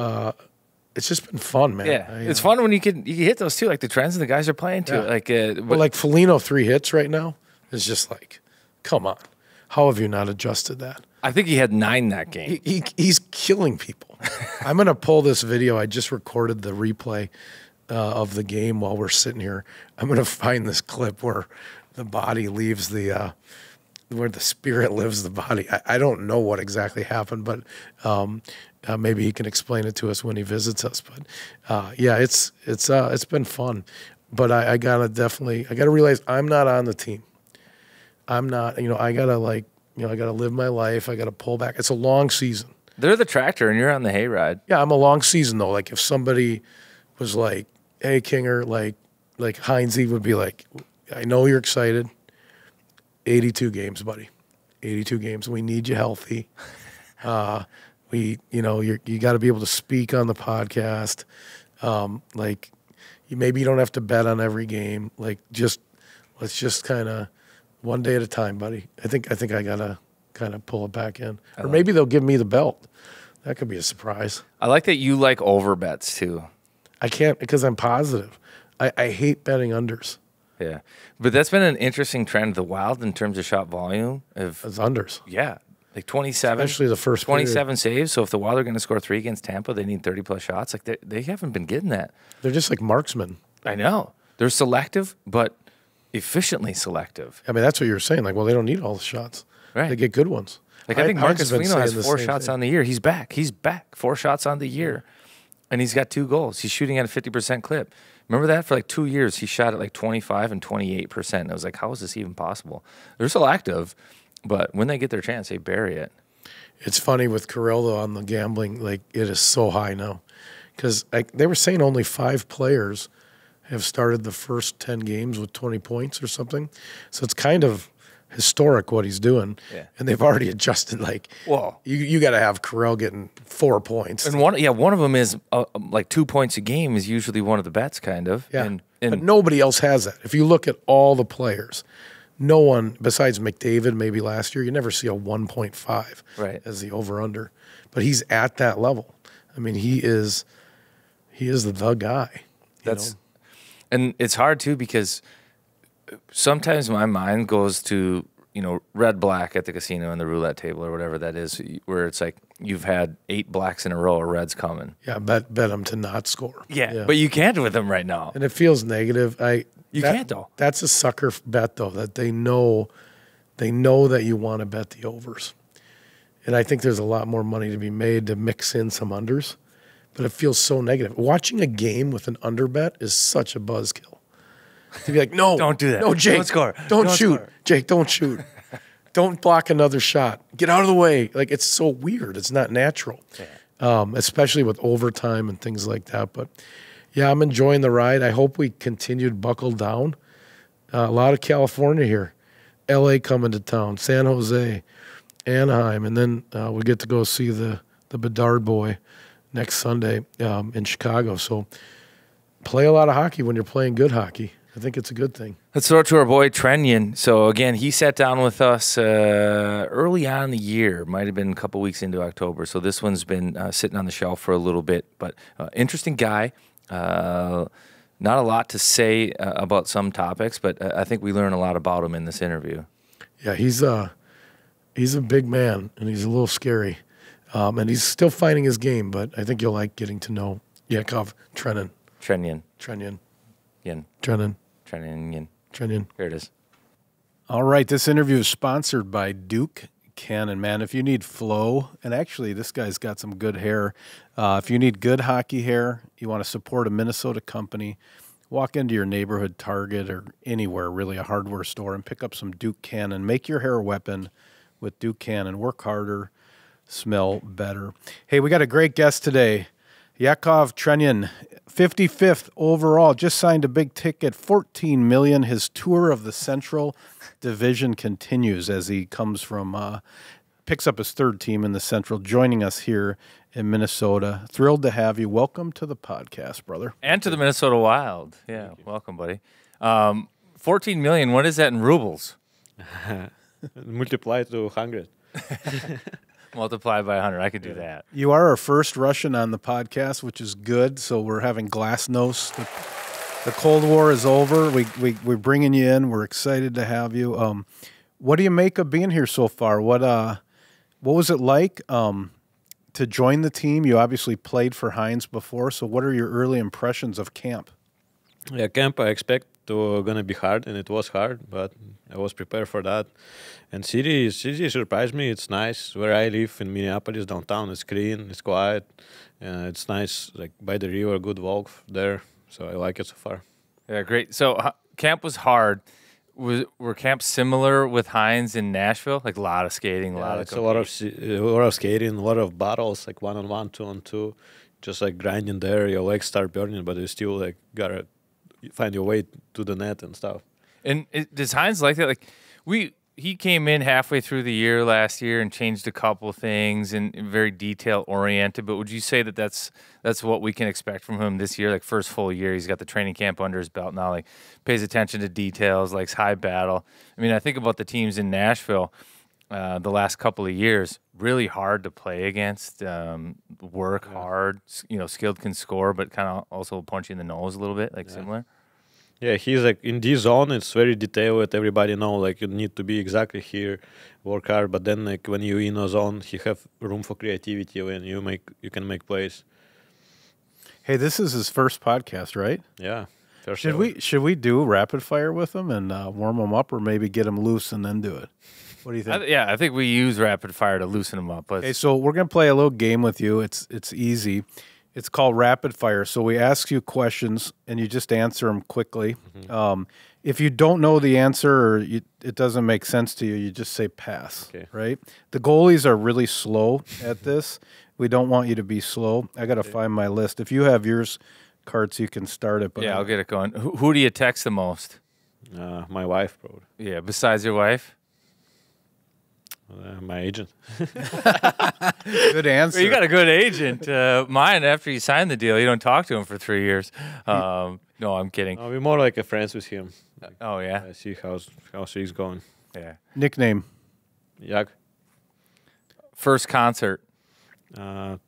It's just been fun, man. Yeah, it's fun when you can hit those too, like the trends and the guys are playing too. Yeah. Like Foligno 3 hits right now is just like, come on, how have you not adjusted that? I think he had 9 that game. He's killing people. I'm gonna pull this video. I just recorded the replay of the game while we're sitting here. I'm gonna find this clip where the body leaves where the spirit lives the body. I don't know what exactly happened, but maybe he can explain it to us when he visits us. But yeah, it's been fun. But I gotta realize I'm not on the team. I'm not. I gotta I gotta live my life. I gotta pull back. It's a long season. They're the tractor, and you're on the hayride. Yeah, I'm a long season though. Like if somebody was like, "Hey, Kinger," like Heinze would be like, "I know you're excited. 82 games, buddy. 82 games. We need you healthy. You got to be able to speak on the podcast. Maybe you don't have to bet on every game. Let's just kind of one day at a time, buddy. I think I gotta kind of pull it back in, or maybe they'll give me the belt. That could be a surprise. I like that you like over bets too. I can't because I'm positive. I hate betting unders. Yeah, but that's been an interesting trend. The Wild in terms of shot volume It's unders. Yeah, like 27, Especially the first 27 saves. So if the Wild are going to score 3 against Tampa, they need 30 plus shots. Like they haven't been getting that. They're just like marksmen. I know they're selective, but efficiently selective. I mean, that's what you were saying. Like, well, they don't need all the shots. Right. They get good ones. Like I think Marcus Heinze's been Foligno has saying the 4 same shots thing. on the year. He's back. 4 shots on the year, and he's got 2 goals. He's shooting at a 50% clip. Remember that? For like 2 years, he shot at like 25 and 28%. And I was like, how is this even possible? They're selective, but when they get their chance, they bury it. It's funny with Carrillo on the gambling. Like, it is so high now. Because they were saying only 5 players have started the first 10 games with 20 points or something. So it's kind of historic what he's doing. Yeah. And they've already adjusted. Like, Whoa. you got to have Carrillo getting 4 points. And one of them is like 2 points a game is usually one of the bets, kind of. Yeah. And but nobody else has that. If you look at all the players, no one besides McDavid, maybe last year, you never see a 1.5 Right. as the over-under. But he's at that level. I mean, he is the guy. And it's hard too because sometimes my mind goes to, red black at the casino and the roulette table or whatever that is, where it's like you've had 8 blacks in a row or reds coming. Yeah, bet him to not score. Yeah, but you can't with them right now. And it feels negative. You can't though. That's a sucker bet though, that they know that you want to bet the overs. And I think there's a lot more money to be made to mix in some unders, but it feels so negative. Watching a game with an under bet is such a buzzkill. To be like, no, Don't do that. No, Jake, Don't score. Don't shoot. Score. Jake, don't shoot. Don't block another shot. Get out of the way. Like, it's so weird. It's not natural, especially with overtime and things like that. But yeah, I'm enjoying the ride. I hope we continue to buckle down. A lot of California here, LA coming to town, San Jose, Anaheim, and then we get to go see the Bedard boy next Sunday in Chicago. So play a lot of hockey when you're playing good hockey. I think it's a good thing. Let's throw it to our boy Trenyan. So again, he sat down with us early on in the year. Might have been a couple weeks into October. So this one's been sitting on the shelf for a little bit. But interesting guy. Not a lot to say about some topics, but I think we learn a lot about him in this interview. Yeah, he's a big man, and he's a little scary. And he's still finding his game, but I think you'll like getting to know Yakov Trenin. Trenyan. Trenin. Here it is. All right, this interview is sponsored by Duke Cannon. Man, if you need flow, and actually this guy's got some good hair. If you need good hockey hair, you want to support a Minnesota company, walk into your neighborhood Target or anywhere, really a hardware store, and pick up some Duke Cannon. Make your hair a weapon with Duke Cannon. Work harder, smell better. Hey, we got a great guest today. Yakov Trenin, 55th overall, just signed a big ticket, $14 million. His tour of the Central Division continues as he comes from, picks up his third team in the Central, joining us here in Minnesota. Thrilled to have you. Welcome to the podcast, brother. And to the Minnesota Wild. Yeah, welcome, buddy. 14 million, what is that in rubles? Multiply to 100. Multiply by 100. I could do that. You are our first Russian on the podcast, which is good. So we're having glasnost. The Cold War is over. We're bringing you in. We're excited to have you. What do you make of being here so far? What was it like to join the team? You obviously played for Heinz before. So what are your early impressions of camp? Yeah, camp I expect to gonna be hard, and it was hard, but I was prepared for that. And city surprised me. It's nice where I live in Minneapolis downtown. It's clean, it's quiet, it's nice. Like by the river, good walk there. So I like it so far. Yeah, great. So camp was hard. Were camps similar with Heinz in Nashville? Like a lot of skating, a lot of a lot of skating, a lot of battles, like 1-on-1, 2-on-2, just like grinding there. Your legs start burning, but you still like gotta find your way to the net and stuff. And does Heinz like that? Like he came in halfway through the year last year and changed a couple of things and very detail oriented. But would you say that that's what we can expect from him this year? Like first full year, he's got the training camp under his belt now. Like pays attention to details, likes high battle. I mean, I think about the teams in Nashville the last couple of years. Really hard to play against. Work hard. Skilled can score, but kind of also punch you in the nose a little bit. Like similar. Yeah, he's like in this zone. It's very detailed. Everybody know like you need to be exactly here, work hard. But then like when you in a zone, he have room for creativity when you can make plays. Hey, this is his first podcast, right? Yeah. Should we do rapid fire with him and warm him up, or maybe get him loose and then do it? What do you think? I think we use rapid fire to loosen him up. Okay, so we're gonna play a little game with you. It's easy. It's called rapid fire. So we ask you questions, and you just answer them quickly. Mm-hmm. If you don't know the answer or it doesn't make sense to you, you just say pass, right? The goalies are really slow at this. We don't want you to be slow. I got to find my list. If you have yours, Karts, you can start it. But I'll get it going. Who do you text the most? My wife, probably. Yeah, besides your wife? My agent. Good answer. Well, you got a good agent. Mine, after you sign the deal, you don't talk to him for 3 years. No, I'm kidding. I'll be more like a friends with him. Oh, yeah? I see how she's going. Yeah. Nickname? Yak. First concert? Katy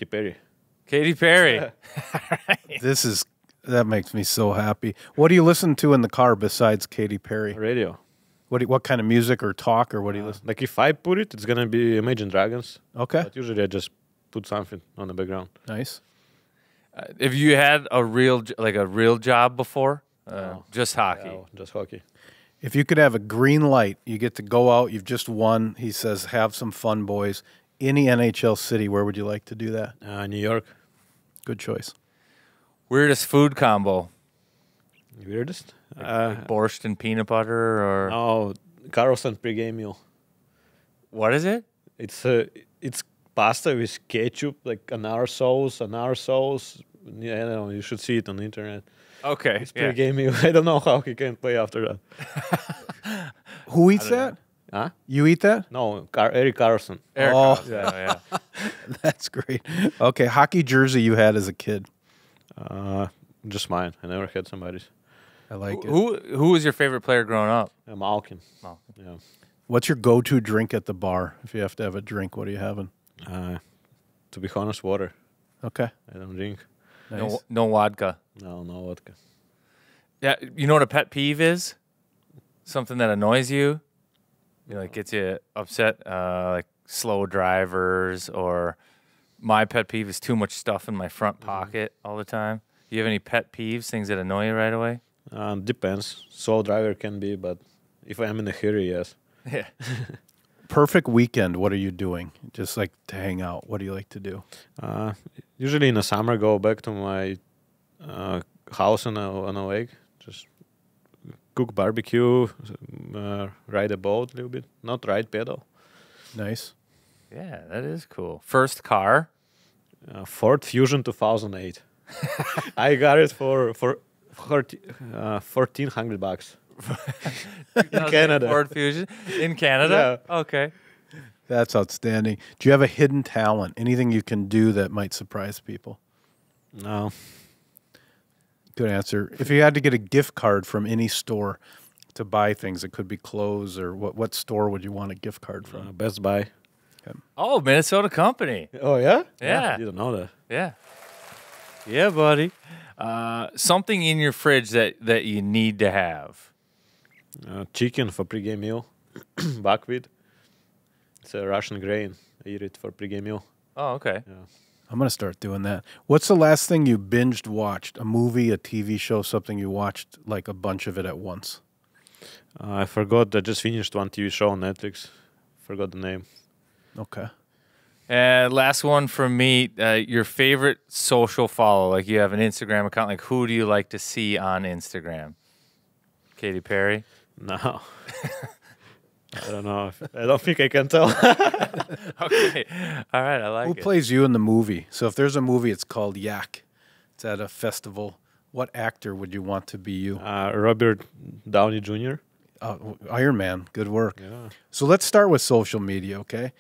Perry. Katy Perry. That makes me so happy. What do you listen to in the car besides Katy Perry? Radio. What kind of music or talk or what do you listen? Like if I put it, it's gonna be Imagine Dragons. Okay. But usually I just put something on the background. Nice. Have you had a real job before? No. Just hockey. Yeah, just hockey. If you could have a green light, you get to go out. You've just won. He says, "Have some fun, boys." Any NHL city, where would you like to do that? New York. Good choice. Weirdest food combo? Weirdest? Like borscht and peanut butter, or no, Carlson pregame meal. What is it? It's pasta with ketchup, like another sauce. Yeah, I don't know. You should see it on the internet. Okay, It's pregame meal. I don't know how he can play after that. Who eats that? Huh? You eat that? No, Erik Karlsson. Eric Oh. yeah. That's great. Okay, hockey jersey you had as a kid. Just mine. I never had somebody's. I like it. Who was your favorite player growing up? Malkin. Malkin. Yeah. What's your go-to drink at the bar? If you have to have a drink, what are you having? To be honest, water. Okay. I don't drink. Nice. No vodka. No vodka. Yeah, you know what a pet peeve is? Something that annoys you, like gets you upset, like slow drivers, or my pet peeve is too much stuff in my front pocket all the time. Do you have any pet peeves, things that annoy you right away? Depends. Slow driver can be, but if I'm in a hurry, yes. Yeah. Perfect weekend. What are you doing? Just like to hang out. What do you like to do? Usually in the summer, go back to my house on a lake. Just cook barbecue, ride a boat a little bit. Not ride pedal. Nice. Yeah, that is cool. First car? Ford Fusion 2008. I got it for $1,400 in Canada. Ford Fusion in Canada? Yeah. Okay. That's outstanding. Do you have a hidden talent? Anything you can do that might surprise people? No. Good answer. If you had to get a gift card from any store to buy things, it could be clothes or what store would you want a gift card from? Best Buy. Oh, Minnesota company. Oh, yeah? Yeah. You don't know that. Yeah. Yeah, buddy. Something in your fridge that you need to have. Chicken for pregame meal. Buckwheat. It's a Russian grain. I eat it for pregame meal. Oh, okay. Yeah. I'm going to start doing that. What's the last thing you binged watched? A movie, a TV show, something you watched like a bunch of it at once? I forgot. I just finished one TV show on Netflix. Forgot the name. Okay. And last one from me, your favorite social follow. Like you have an Instagram account. Like who do you like to see on Instagram? Katy Perry? No. I don't know. I don't think I can tell. Okay. All right. I like Who it. plays you in the movie? So if there's a movie, it's called Yak. It's at a festival. What actor would you want to be you? Robert Downey Jr. Iron Man. Good work. Yeah. So let's start with social media, okay?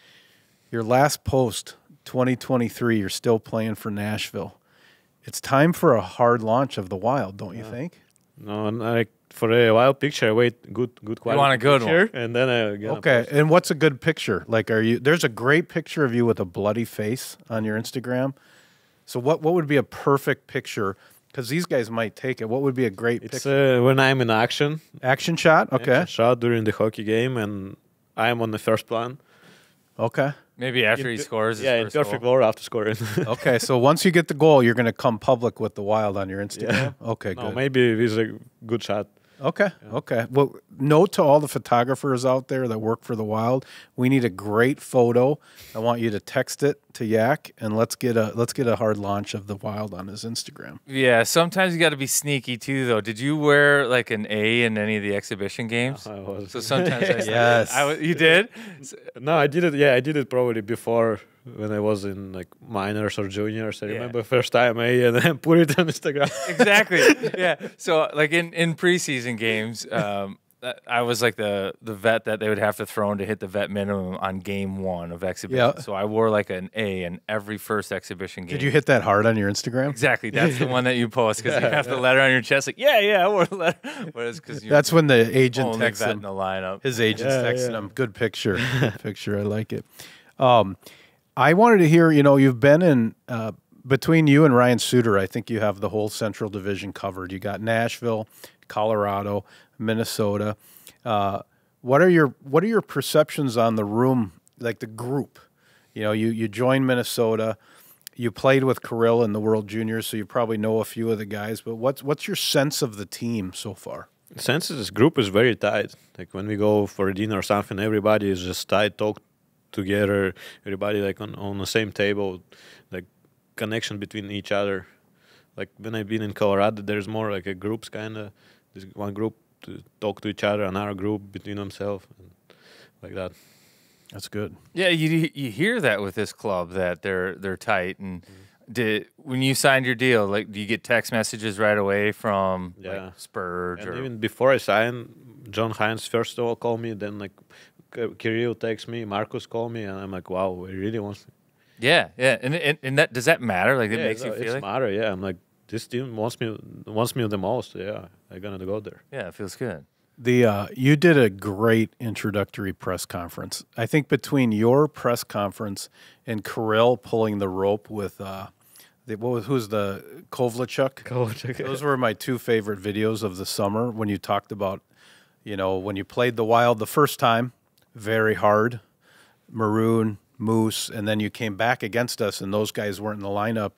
Your last post, 2023, you're still playing for Nashville. It's time for a hard launch of the Wild, don't you think? No, like for a wild picture, I wait good quality. want a good picture, and then I get Okay, and what's a good picture? Like, there's a great picture of you with a bloody face on your Instagram. So what would be a perfect picture? Because these guys might take it. What would be a great It's picture? when I'm in action. Action shot? Okay. Action shot during the hockey game, and I'm on the first plan. Okay. Maybe after he scores his Yeah, in first perfect goal. goal after scoring. Okay, so once you get the goal, you're going to come public with the Wild on your Instagram? Okay, No, good. maybe it is a good shot. Okay. Okay. Well, note to all the photographers out there that work for the Wild, we need a great photo. I want you to text it to Yak, and let's get a hard launch of the Wild on his Instagram. Yeah, sometimes you got to be sneaky too, though. Did you wear like an A in any of the exhibition games? I was. So sometimes I Yes. you did? No, I did it. Yeah, I did it probably before when I was in like minors or juniors. I Yeah. remember first time and then put it on Instagram. Exactly. Yeah. So like in preseason games, I was like the vet that they would have to throw in to hit the vet minimum on game one of exhibition. Yeah. So I wore like an A in every first exhibition game. Did you hit that hard on your Instagram? Exactly. That's the one that you post because you have the letter on your chest. Like, yeah, I wore the letter. Whereas because That's when the agent only texts vet in him. the lineup. His agent's Yeah, texting yeah. him. Good picture. Good picture. I like it. I wanted to hear, you've been in, between you and Ryan Suter, I think you have the whole Central Division covered. You got Nashville, Colorado, Minnesota. What are your perceptions on the room, like the group? You joined Minnesota. You played with Kirill in the World Juniors, so you probably know a few of the guys. But what's your sense of the team so far? Since this group is very tight, like when we go for a dinner or something, everybody is just tight, talk together, everybody like on the same table, like connection between each other. Like when I've been in Colorado, there's more like a groups kind of. There's one group to talk to each other, another group between themselves, and like that. That's good. Yeah, you hear that with this club that they're tight. And when you signed your deal, like, do you get text messages right away from like Spurge? And or even before I signed, John Hines first of all called me, then like Kirill texts me, Marcus called me, and I'm like, wow, he really wants me. Yeah, and that does that matter? Like it makes you feel it's like matter. Yeah, I'm like, this team wants me the most. Yeah, I'm gonna go there. Yeah, it feels good. You did a great introductory press conference. I think between your press conference and Kirill pulling the rope with who's the Kovalchuk? Those were my two favorite videos of the summer when you talked about, when you played the Wild the first time, very hard, Maroon, Moose, and then you came back against us and those guys weren't in the lineup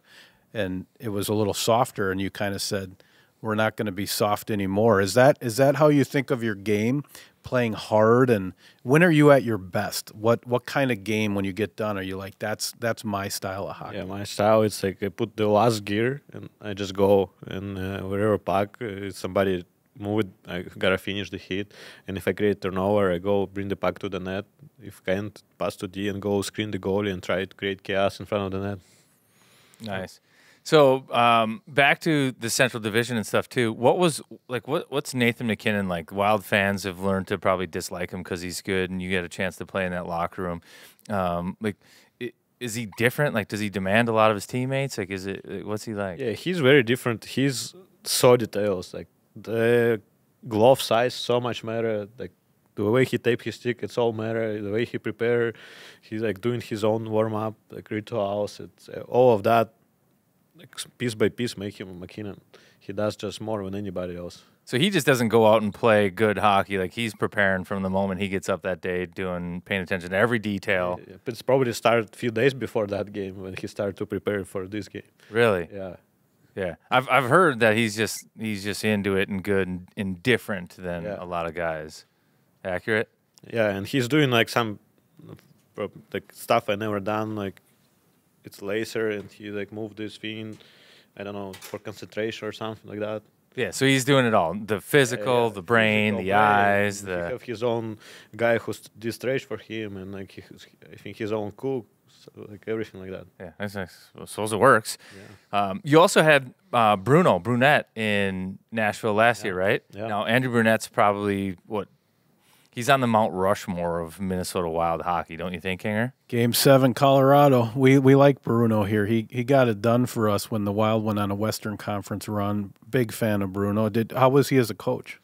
and it was a little softer and you kind of said, we're not going to be soft anymore. Is that how you think of your game, playing hard? And when are you at your best? What kind of game when you get done are you like, that's my style of hockey? Yeah, my style it's like I put the last gear and I just go and wherever puck somebody move it, I gotta finish the hit. And if I create turnover, I go bring the puck to the net. If can't, pass to D and go screen the goalie and try to create chaos in front of the net. Nice. So back to the Central Division and stuff too. What's Nathan MacKinnon like? Wild fans have learned to probably dislike him because he's good, and you get a chance to play in that locker room. Is he different? Like, does he demand a lot of his teammates? Like, what's he like? Yeah, he's very different. He's so details. Like the glove size, so much matter. Like the way he tape his stick, it's all matter. The way he prepare, he's like doing his own warm up, like rituals. It's all of that. Like piece by piece make him MacKinnon. He does just more than anybody else. So he just doesn't go out and play good hockey. Like he's preparing from the moment he gets up that day, paying attention to every detail. Yeah, but it's probably started a few days before that game when he started to prepare for this game. Really? Yeah. Yeah. I've heard that he's just into it and good and different than a lot of guys. Accurate? Yeah, and he's doing like some like stuff I never done, like it's laser and he like moved this thing, I don't know, for concentration or something like that. Yeah, so he's doing it all. The physical, the brain, the eyes. He have his own guy who's stretch for him and like I think his own cook, so like everything like that. Yeah, that's nice. Well, so it works. Yeah. You also had Bruno Brunette in Nashville last year, right? Yeah. Now, Andrew Brunette's probably, he's on the Mount Rushmore of Minnesota Wild hockey, don't you think, Kinger? Game 7, Colorado. We like Bruno here. He got it done for us when the Wild went on a Western Conference run. Big fan of Bruno. How was he as a coach?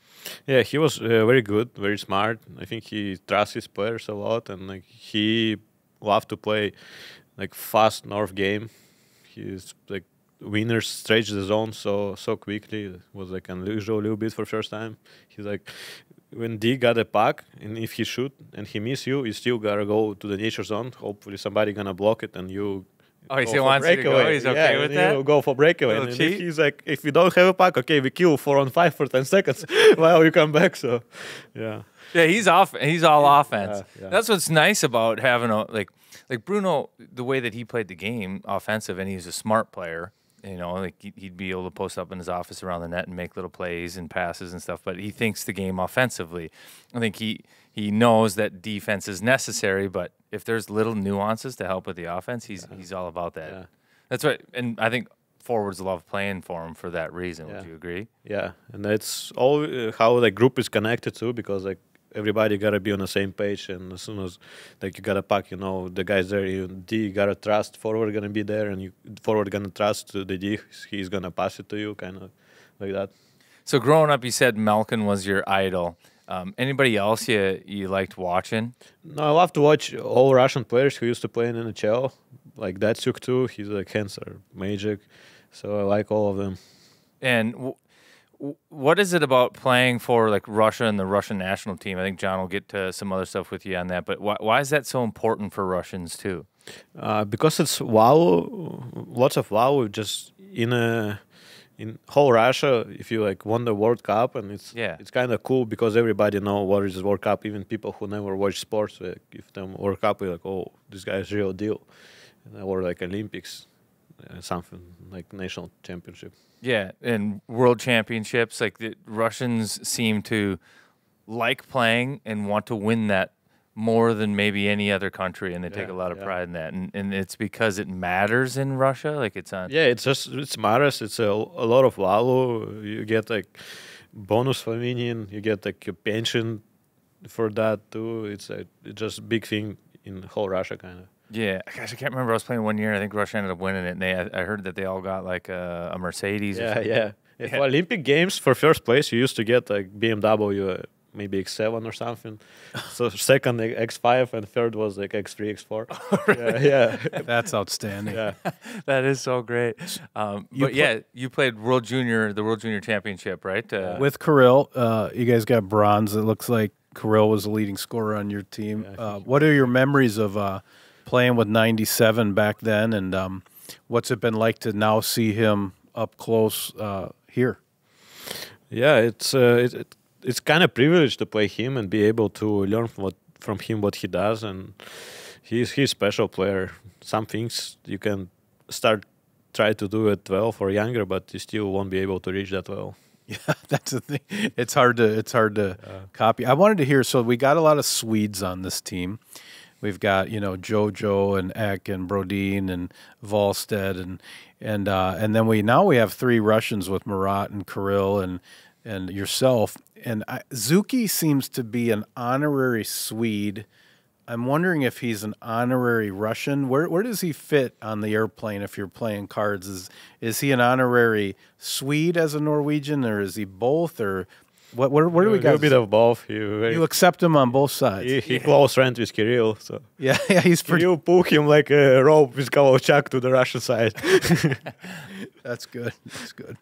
Yeah, he was very good, very smart. I think he trusts his players a lot, and like he loved to play like fast north game. He's like winners stretch the zone so quickly. It was like unusual a little bit for first time. He's like, when D got a puck, and if he shoot and he miss you still gotta go to the nature zone. Hopefully somebody gonna block it and you. Oh, he still wants you to go. He's okay with that. You go for breakaway. And if he's like, if you don't have a puck, okay, we kill 4-on-5 for 10 seconds while you come back. So, yeah. Yeah, he's off. He's all offense. Yeah. That's what's nice about having like Bruno. The way that he played the game, offensive, and he's a smart player. Like he'd be able to post up in his office around the net and make little plays and passes and stuff. But he thinks the game offensively. I think he knows that defense is necessary, but if there's little nuances to help with the offense, he's all about that. Yeah. That's right. And I think forwards love playing for him for that reason. Yeah. Would you agree? Yeah, and that's all how the group is connected too, because like everybody gotta be on the same page, and as soon as like you got a puck, the guy's there. You gotta trust forward gonna be there, and forward gonna trust the D. He's gonna pass it to you, kind of like that. So growing up, you said Malkin was your idol. Anybody else you liked watching? No, I love to watch all Russian players who used to play in NHL, like Datsuk too. He's like hands are magic, so I like all of them. And what is it about playing for like Russia and the Russian national team? I think John will get to some other stuff with you on that, but why is that so important for Russians too? Because it's lots of just in whole Russia. If you like won the World Cup, and it's kind of cool because everybody know what is World Cup. Even people who never watch sports, give them World Cup, we're like, oh, this guy is real deal, or like Olympics, something like national championship. Yeah, and world championships, like the Russians seem to like playing and want to win that more than maybe any other country, and they take a lot of pride in that. And it's because it matters in Russia, like it's on. Yeah, it matters. It's a lot of value. You get like bonus for winning. You get like a pension for that too. It's just a big thing in whole Russia, kind of. Yeah, gosh, I can't remember. I was playing one year. I think Russia ended up winning it, and I heard that they all got like a Mercedes. Yeah. For Olympic Games, for first place, you used to get like BMW, maybe X7 or something. So second X5 and third was like X3, X4. Yeah. That's outstanding. Yeah. That is so great. You played the World Junior Championship, right? With Kirill, you guys got bronze. It looks like Kirill was the leading scorer on your team. What are your memories of playing with 97 back then, and what's it been like to now see him up close here? Yeah, it's kind of privileged to play him and be able to learn from him what he does, and he's a special player. Some things you can try to do at 12 or younger, but you still won't be able to reach that well. Yeah, that's the thing. It's hard to copy. I wanted to hear. So we got a lot of Swedes on this team. We've got Jojo and Ek and Brodin and Volstead and then we have 3 Russians with Murat and Kirill and yourself. And Zuki seems to be an honorary Swede. I'm wondering if he's an honorary Russian. Where does he fit on the airplane if you're playing cards? Is he an honorary Swede as a Norwegian, or is he both, or what do we got? A bit of both. You accept him on both sides. He close friends with Kirill, so yeah, he's pretty. You pull him like a rope with Kovalchuk to the Russian side. That's good. That's good.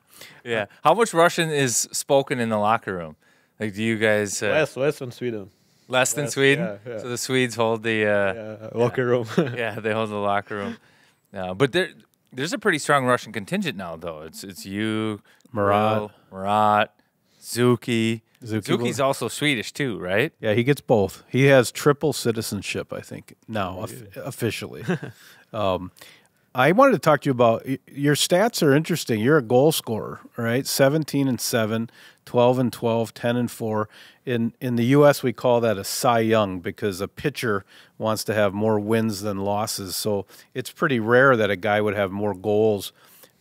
Yeah. How much Russian is spoken in the locker room? Like, do you guys less than Sweden? Less than Sweden? Yeah. So the Swedes hold the locker room. Yeah, they hold the locker room. But there's a pretty strong Russian contingent now, though. It's you, Murat, Zuki. Zuki's also Swedish too, right? Yeah, he gets both. He has triple citizenship, I think, now officially. I wanted to talk to you about your stats are interesting. You're a goal scorer, right? 17-7, 12-12, 10-4. In the U.S., we call that a Cy Young because a pitcher wants to have more wins than losses. So it's pretty rare that a guy would have more goals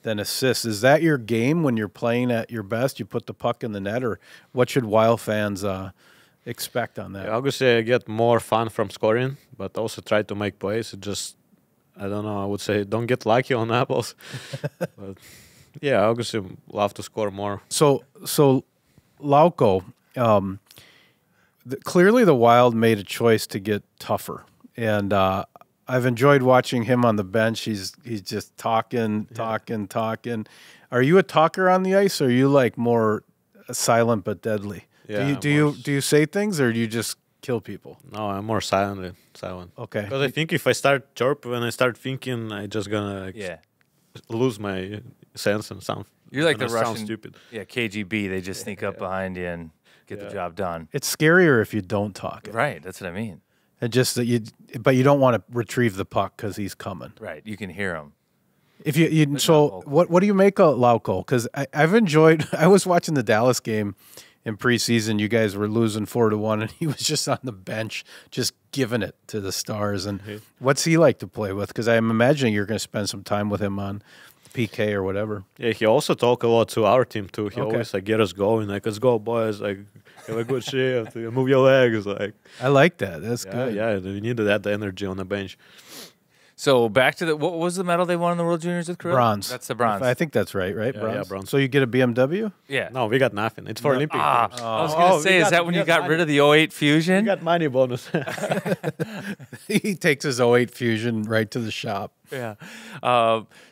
than assists. Is that your game when you're playing at your best? You put the puck in the net, or what should Wild fans expect on that? Obviously, I get more fun from scoring, but also try to make plays. I don't know, I would say don't get lucky on apples. But yeah, obviously love to score more. So Lauko, clearly the Wild made a choice to get tougher. And I've enjoyed watching him on the bench. He's just talking. Are you a talker on the ice, or are you like more silent but deadly? Yeah, do you say things, or do you just kill people? No, I'm more silent. Okay. Because I think if I start chirp, when I start thinking, I just gonna lose my sense and sound. You're like the Russian, sound stupid. Yeah, KGB. They just sneak up behind you and get the job done. It's scarier if you don't talk. Right, that's what I mean. And just that but you don't want to retrieve the puck because he's coming. Right, you can hear him. If you so what do you make of Lauko? Because I've enjoyed. I was watching the Dallas game in preseason. You guys were losing 4-1, and he was just on the bench, just giving it to the Stars. And what's he like to play with? Because I'm imagining you're going to spend some time with him on PK or whatever. Yeah, he also talk a lot to our team too. He always get us going. Like, let's go, boys. Like, have a good shift. Move your legs. Like, I like that. That's good. Yeah, we needed that energy on the bench. So back to what was the medal they won in the World Juniors with Kirill? Bronze. That's the bronze. I think that's right? Yeah, bronze? yeah, bronze. So you get a BMW? Yeah. No, we got nothing. It's for Olympic Games. I was going to say, is that when you got rid of the 08 Fusion? We got money bonus. He takes his 08 Fusion right to the shop. Yeah.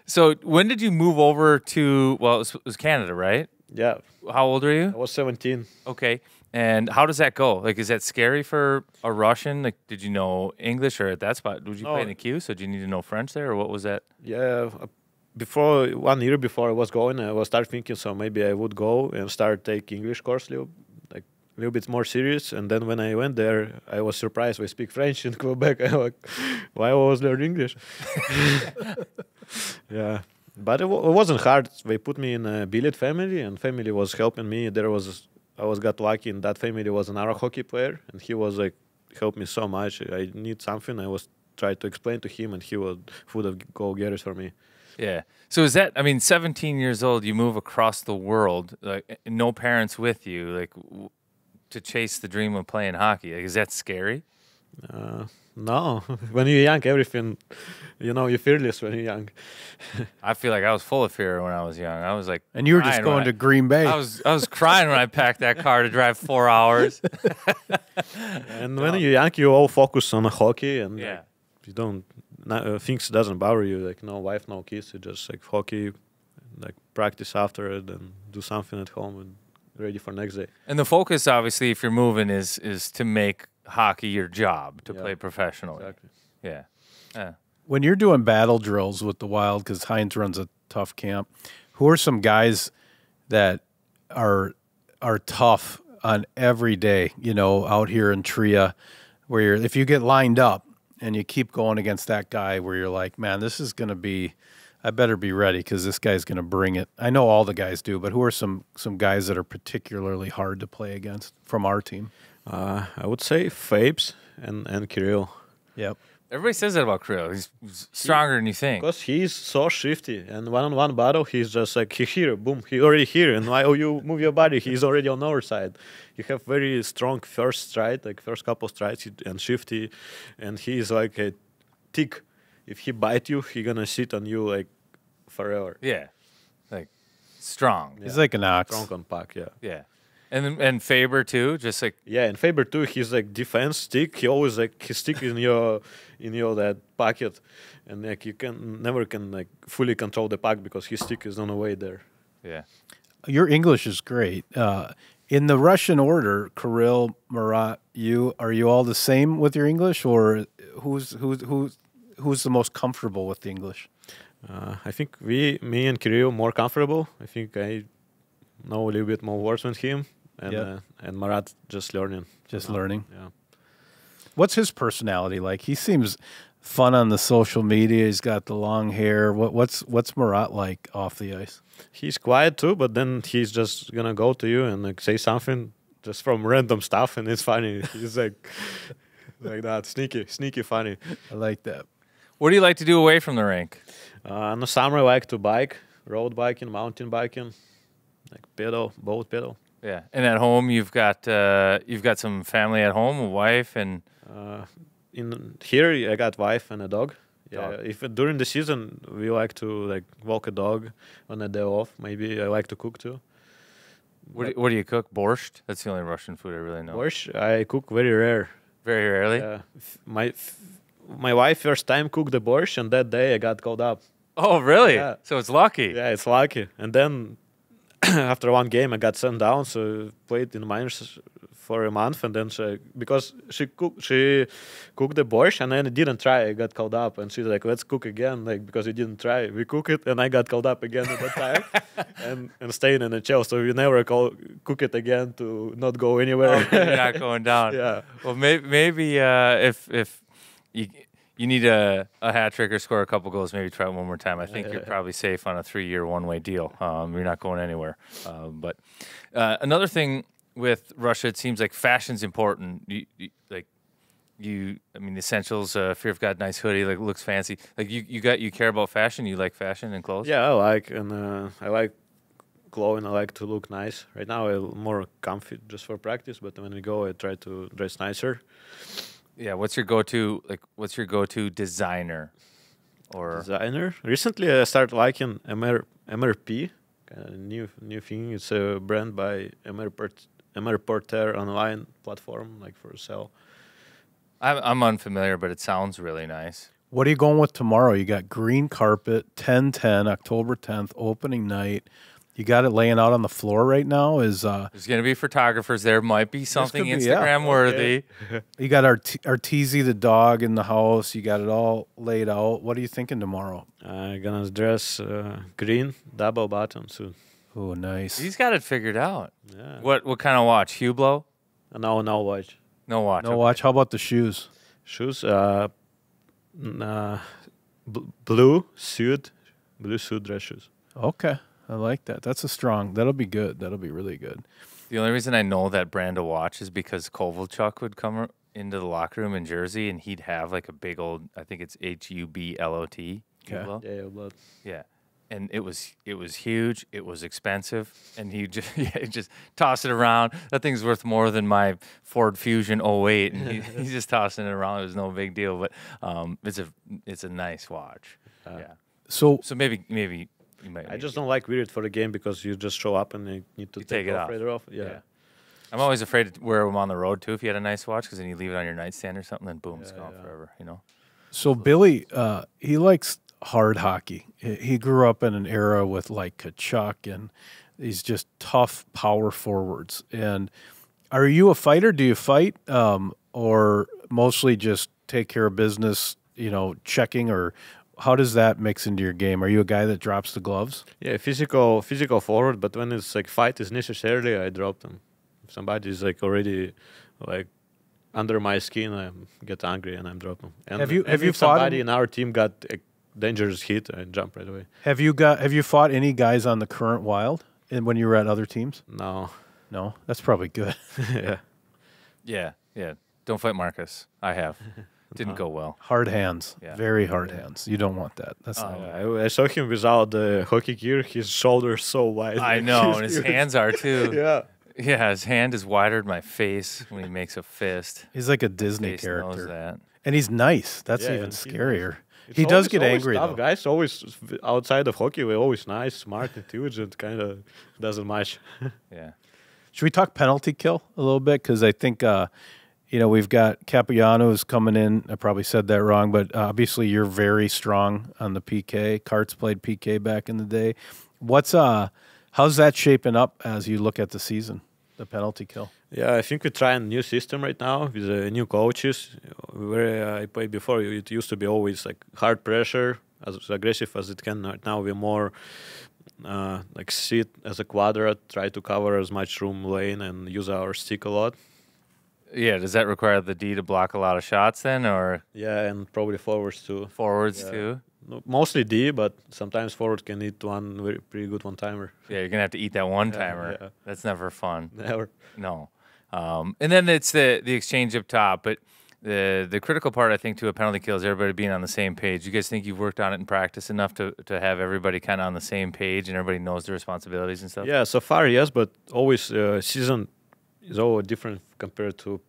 So when did you move over to, well, it was Canada, right? Yeah. How old are you? I was 17. Okay. And how does that go? Like, is that scary for a Russian? Like, did you know English, or at that spot, did you play in the queue? So did you need to know French there, or what was that? Yeah. Before 1 year before I was going, I was start thinking, so maybe I would go and start take English course a little bit more serious. And then when I went there, I was surprised. We speak French in Quebec. I'm like, why I was learning English? Yeah. But it wasn't hard. They put me in a billet family, and family was helping me. I got lucky, and that family was another hockey player, and he was like helped me so much. I need something. I was trying to explain to him, and he would have go get it for me. Yeah. So is that? I mean, 17 years old, you move across the world, like no parents with you, like to chase the dream of playing hockey. Like, is that scary? No, when you're young, everything, you're fearless when you're young. I feel like I was full of fear when I was young. I was like, And you were just crying going when to Green Bay. I was crying when I packed that car to drive 4 hours. And when you're young, you all focus on hockey, and Yeah. you don't things doesn't bother you. Like no wife, no kids. You just like hockey, like practice after it, and do something at home, and ready for next day. And the focus, obviously, if you're moving, is to make hockey your job, to Yeah. play professionally. Exactly. Yeah. Yeah. When you're doing battle drills with the Wild, because Heinz runs a tough camp, who are some guys that are tough on every day? Out here in Tria, where if you get lined up and you keep going against that guy, where you're like, man, this is going to be. I better be ready because this guy's going to bring it. I know all the guys do, but who are some guys that are particularly hard to play against from our team? I would say Fabes and Kirill. Yep. Everybody says that about Krill. He's stronger than you think. Because he's so shifty, and one-on-one battle, he's just like, he here, boom, he already here, and while you move your body, he's already on our side. You have very strong first stride, like first couple strides, and shifty, and he's like a tick. If he bite you, he gonna sit on you like forever. Yeah. Like, strong. He's like an ox. Strong on puck, yeah. Yeah. And Faber, too, just like, Yeah, and Faber too, he's like defense stick. He always like his stick in your that pocket, and like you never can like fully control the puck because his stick is on the way there. yeah. Your English is great. In the Russian order, Kirill, Marat, are you all the same with your English, or who's the most comfortable with the English? I think me and Kirill more comfortable. I think I know a little bit more words than him, and Yeah. and Marat just learning. Just learning. Yeah. What's his personality like? He seems fun on the social media. He's got the long hair. What's Marat like off the ice? He's quiet too, but then he's just gonna go to you and like say something just from random stuff, and it's funny. He's like like that, sneaky funny. I like that. What do you like to do away from the rink? In the summer, I like to bike, road biking, mountain biking, like boat pedal. Yeah. And at home, you've got some family at home, a wife, and In here, I got wife and a dog. Yeah, Dog. if during the season we like to like walk a dog on a day off. Maybe I like to cook too. what do you cook? Borscht? That's the only Russian food I really know. Borscht, I cook very rare. Very rarely. My wife first time cooked the borscht, and that day I got called up. Oh, really? Yeah. So it's lucky. Yeah, it's lucky. And then after one game, I got sent down, so played in the minors for a month, and then because she cooked the borscht, and then it didn't try. I got called up, and she's like, "Let's cook again," like because you didn't try. We cook it, and I got called up again at that time, and staying in the NHL. So we never cook it again to not go anywhere. You're not going down. Yeah. Well, maybe if you need a hat trick or score a couple goals, maybe try it one more time. I think you're probably safe on a 3-year one-way deal. You're not going anywhere. But another thing with Russia, it seems like fashion's important. I mean, essentials. If you've got nice hoodie, like looks fancy. Like you care about fashion. You like fashion and clothes. Yeah, I like clothing. I like to look nice. Right now, I'm more comfy just for practice, but when we go, I try to dress nicer. Yeah. What's your go-to designer? Or Designer. Recently, I started liking MRP, new thing. It's a brand by MR Porter online platform, like for sale. I'm unfamiliar, but it sounds really nice. What are you going with tomorrow? You got green carpet, 10-10, October 10th, opening night. You got it laying out on the floor right now. There's going to be photographers there. Might be something could be, yeah. Instagram worthy. You got Arteezy the dog in the house. You got it all laid out. What are you thinking tomorrow? I'm gonna dress green double bottom suit. Oh, nice. He's got it figured out. Yeah. What kind of watch? Hublot? No watch. No watch. No okay. watch. How about the shoes? Shoes. Blue suit dress shoes. Okay. I like that. That'll be good. That'll be really good. The only reason I know that brand of watch is because Kovalchuk would come into the locker room in Jersey and he'd have like a big old, I think it's Hublot. Okay. Yeah, but Yeah. and it was huge. It was expensive, and he just just tossed it around. That thing's worth more than my Ford Fusion '08, and he's just tossing it around. It was no big deal, but it's a nice watch. Yeah. So So maybe you might. I just don't like wear it for the game because you just show up and you need to You take take it off off. right off. Yeah. Yeah. I'm always afraid to wear them on the road too. If you had a nice watch, because then you leave it on your nightstand or something, then boom, it's gone forever. You know. So Billy, he likes hard hockey. He grew up in an era with like Kachuk and these just tough power forwards. And are you a fighter? Do you fight, or mostly just take care of business? Checking, or how does that mix into your game? Are you a guy that drops the gloves? Yeah, physical forward, but when it's like fight is necessary, I drop them. If somebody is like already like under my skin, I get angry and I'm dropping. And Have you if fought somebody any- in our team got a dangerous hit, I jump right away. Have you fought any guys on the current Wild and when you were at other teams? No. No, that's probably good. Yeah. Yeah. Don't fight Marcus. I have. Didn't go well. Hard hands, Yeah. very hard hands. You don't want that. That's not. I saw him without the hockey gear. His shoulders so wide. I know, and his hands are too. Yeah. Yeah, his hand is wider than my face when he makes a fist. He's like a Disney Face knows character, that. and he's nice. That's Yeah, even he's scarier. It's He does get always angry tough. though. Guys always outside of hockey, we're always nice, smart, intelligent. Kind of doesn't match. Yeah. Should we talk penalty kill a little bit? Because I think, we've got Capuano's coming in. I probably said that wrong, but obviously you're very strong on the PK. Karts played PK back in the day. How's that shaping up as you look at the season, the penalty kill? Yeah, I think we're trying a new system right now with new coaches. Where I played before, it used to be always like hard pressure, as aggressive as it can. Right now we're more like sit as a quadrat, try to cover as much room lane, and use our stick a lot. Yeah, does that require the D to block a lot of shots then, or Yeah, and probably forwards too. forwards Yeah. too? No, mostly D, but sometimes forward can hit one pretty good one timer. Yeah, you're gonna have to eat that one timer. yeah. That's never fun. Never. No. And then it's the exchange up top, but the critical part I think to a penalty kill is everybody being on the same page. You guys think you've worked on it in practice enough to have everybody kind of on the same page and everybody knows their responsibilities and stuff? Yeah, so far yes, but always season is always different compared to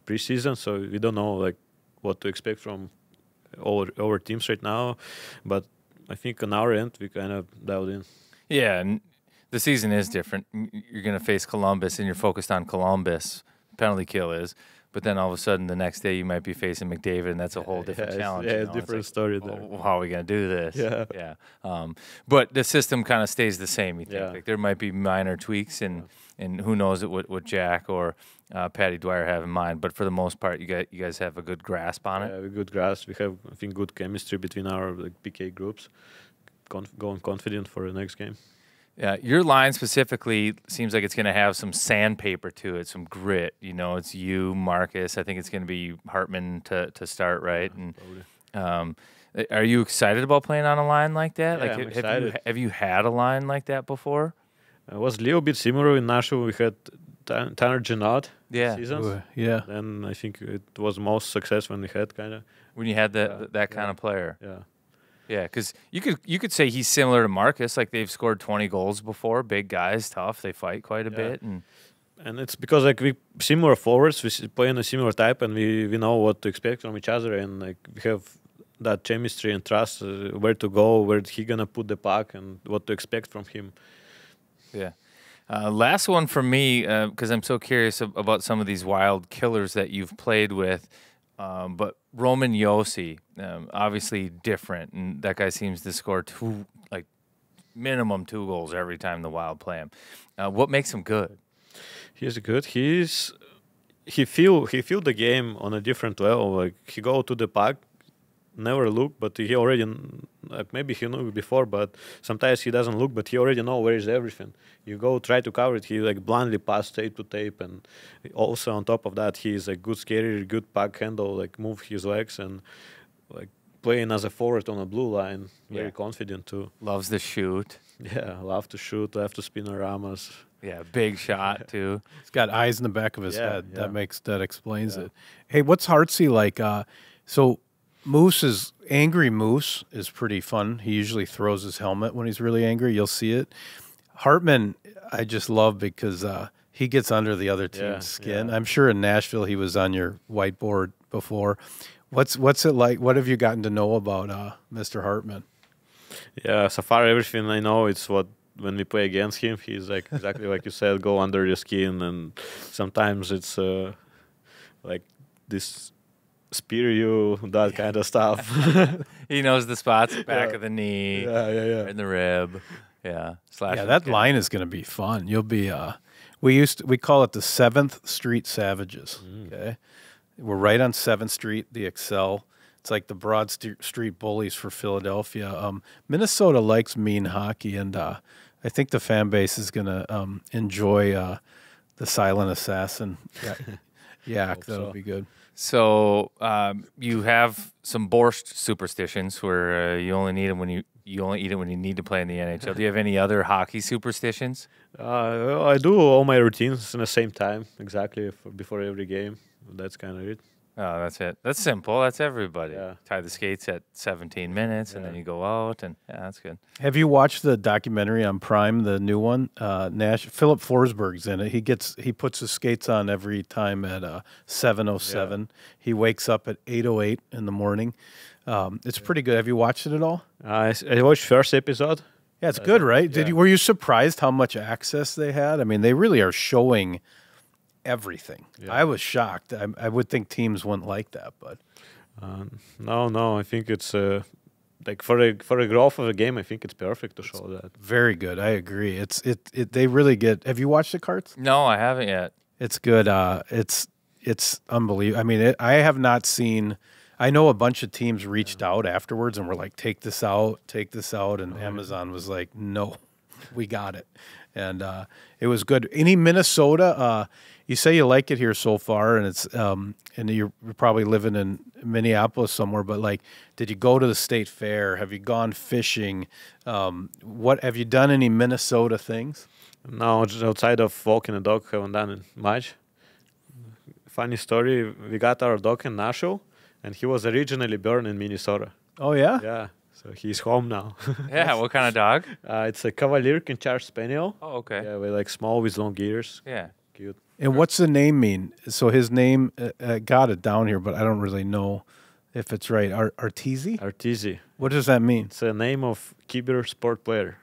preseason. So we don't know like what to expect from our teams right now. But I think on our end we kind of dialed in. Yeah, and the season is different. You're going to face Columbus, and you're focused on Columbus. Penalty kill is, but then all of a sudden the next day you might be facing McDavid, and that's a whole different challenge. Yeah, you it's know? different It's story like, there. oh, how are we going to do this? Yeah. yeah. But the system kind of stays the same. You think Yeah. like there might be minor tweaks, and who knows what Jack or Patty Dwyer have in mind. But for the most part, you guys have a good grasp on it. Yeah, we good grasp. We have I think good chemistry between our like, PK groups. Going confident for the next game. Yeah, your line specifically seems like it's going to have some sandpaper to it, some grit. You know, it's you, Marcus. I think it's going to be Hartman to start, right? And are you excited about playing on a line like that? Yeah, like, I'm have excited. have you had a line like that before? It was a little bit similar in Nashville. We had Tanner Janot Yeah. seasons. Ooh, yeah. Then I think it was most success when we had kind of. When you had that kind of player. Yeah. Yeah, because you could say he's similar to Marcus. Like they've scored 20 goals before. Big guys, tough. They fight quite a bit. And it's because like we similar forwards, we play in a similar type, and we know what to expect from each other, and like we have that chemistry and trust, where to go, where he gonna put the puck, and what to expect from him. Yeah. Last one for me, because I'm so curious about some of these wild killers that you've played with. But Roman Josi, obviously different, and that guy seems to score minimum 2 goals every time the Wild play him. What makes him good? He's good. He feel the game on a different level. Like he go to the puck, never look, but he already like maybe he knew before, but sometimes he doesn't look, but he already know where is everything. You go try to cover it, he like blindly pass tape to tape, and also on top of that, he's a good skater, good puck handle, like move his legs and like playing as a forward on a blue line, very confident too. Loves to shoot. Yeah, love to shoot, love to spin aramas. Yeah, big shot too. He's got eyes in the back of his Yeah, head. yeah. That explains it. Hey, what's Hartsey like? So Angry Moose is pretty fun. He usually throws his helmet when he's really angry. You'll see it. Hartman, I just love because he gets under the other team's skin. I'm sure in Nashville he was on your whiteboard before. What's it like? What have you gotten to know about Mr. Hartman? Yeah, so far everything I know, it's what when we play against him, he's like exactly like you said, go under your skin, and sometimes it's like this spear you, that kind of stuff. He knows the spots, back of the knee, yeah. in the rib. Yeah. Yeah, that line is going to be fun. You'll be we call it the 7th Street Savages. Okay. We're right on 7th Street, the Excel. It's like the Broad Street Bullies for Philadelphia. Minnesota likes mean hockey, and I think the fan base is going to enjoy the Silent Assassin yak. That'll be good. So you have some borscht superstitions where you only need them when you only eat it when you need to play in the NHL. Do you have any other hockey superstitions? Well, I do all my routines in the same time, exactly before every game. That's kind of it. Oh, that's it. That's simple. That's everybody. Yeah. Tie the skates at 17 minutes, and then you go out, and that's good. Have you watched the documentary on Prime, the new one? Philip Forsberg's in it. He puts his skates on every time at 7:07. Yeah. He wakes up at 8:08 in the morning. It's pretty good. Have you watched it at all? I watched first episode. Yeah, it's good, right? Were you surprised how much access they had? I mean, they really are showing everything. Yeah. I was shocked. I would think teams wouldn't like that, but no. I think it's like for a growth of the game. I think it's perfect to show that. Very good. I agree. They really get. Have you watched the carts? No, I haven't yet. It's good. It's unbelievable. I mean, I have not seen. I know a bunch of teams reached out afterwards and were like, take this out, and Amazon was like, no, we got it. And it was good. Any Minnesota, you say you like it here so far, and it's and you're probably living in Minneapolis somewhere, but like, did you go to the state fair? Have you gone fishing? What have you done any Minnesota things? No, just outside of walking the dog, haven't done it much. Funny story, we got our dog in Nashville, and he was originally born in Minnesota. Oh, yeah? Yeah, so he's home now. Yeah, what kind of dog? It's a Cavalier King Charles Spaniel. Oh, okay. Yeah, we're like small with long ears. Yeah. Cute. And what's the name mean? So his name, got it down here, but I don't really know if it's right. Arteezy? Arteezy. What does that mean? It's a name of keyboard sport player.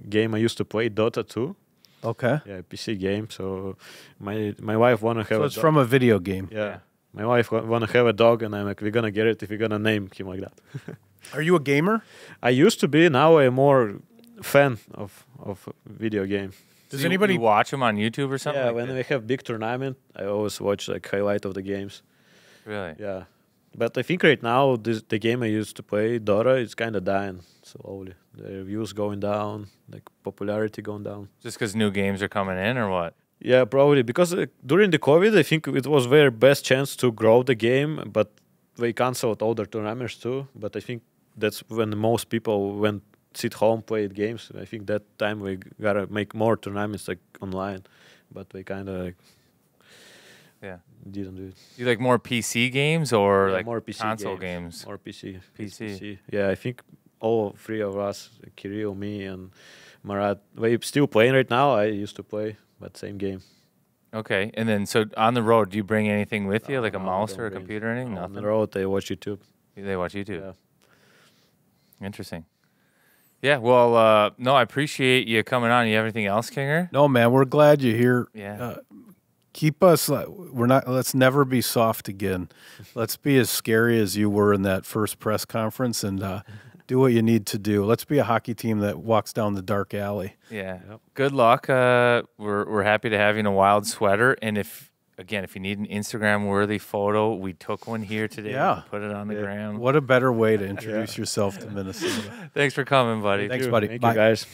Game I used to play, Dota 2. Okay. Yeah, PC game. So my wife want to have So it's from a video game. Yeah. My wife want to have a dog, and I'm like, we're going to get it if we're going to name him like that. Are you a gamer? I used to be. Now I'm more fan of video game. Does anybody watch them on YouTube or something? Yeah, like when that? we have big tournament, I always watch like highlight of the games. Really? Yeah. But I think right now, the game I used to play, Dota, is kind of dying slowly. The views going down, like popularity going down. Just because new games are coming in, or what? Yeah, probably because during the COVID, I think it was their best chance to grow the game, but they canceled all their tournaments too. But I think that's when most people went sit home, played games. I think that time we gotta make more tournaments like online, but we kind of didn't do it. You like more PC games or like more PC console games? More PC. PC. Yeah, I think all three of us, Kirill, me, and Marat, we still playing right now. I used to play, but same game. Okay, and then so on the road, do you bring anything with you, like a No, mouse don't or a bring- computer or anything? On Nothing. the road, I watch YouTube. They watch YouTube. Yeah. Interesting. Yeah. Well, no, I appreciate you coming on. You have anything else, Kinger? No, man, we're glad you're here. Yeah. Keep us. Let's never be soft again. Let's be as scary as you were in that first press conference, and do what you need to do. Let's be a hockey team that walks down the dark alley. Yeah. Yep. Good luck. We're happy to have you in a wild sweater. And if you need an Instagram worthy photo, we took one here today. Yeah. Put it on the gram. What a better way to introduce yourself to Minnesota. Thanks for coming, buddy. Thanks, buddy. Thank Bye. you, guys.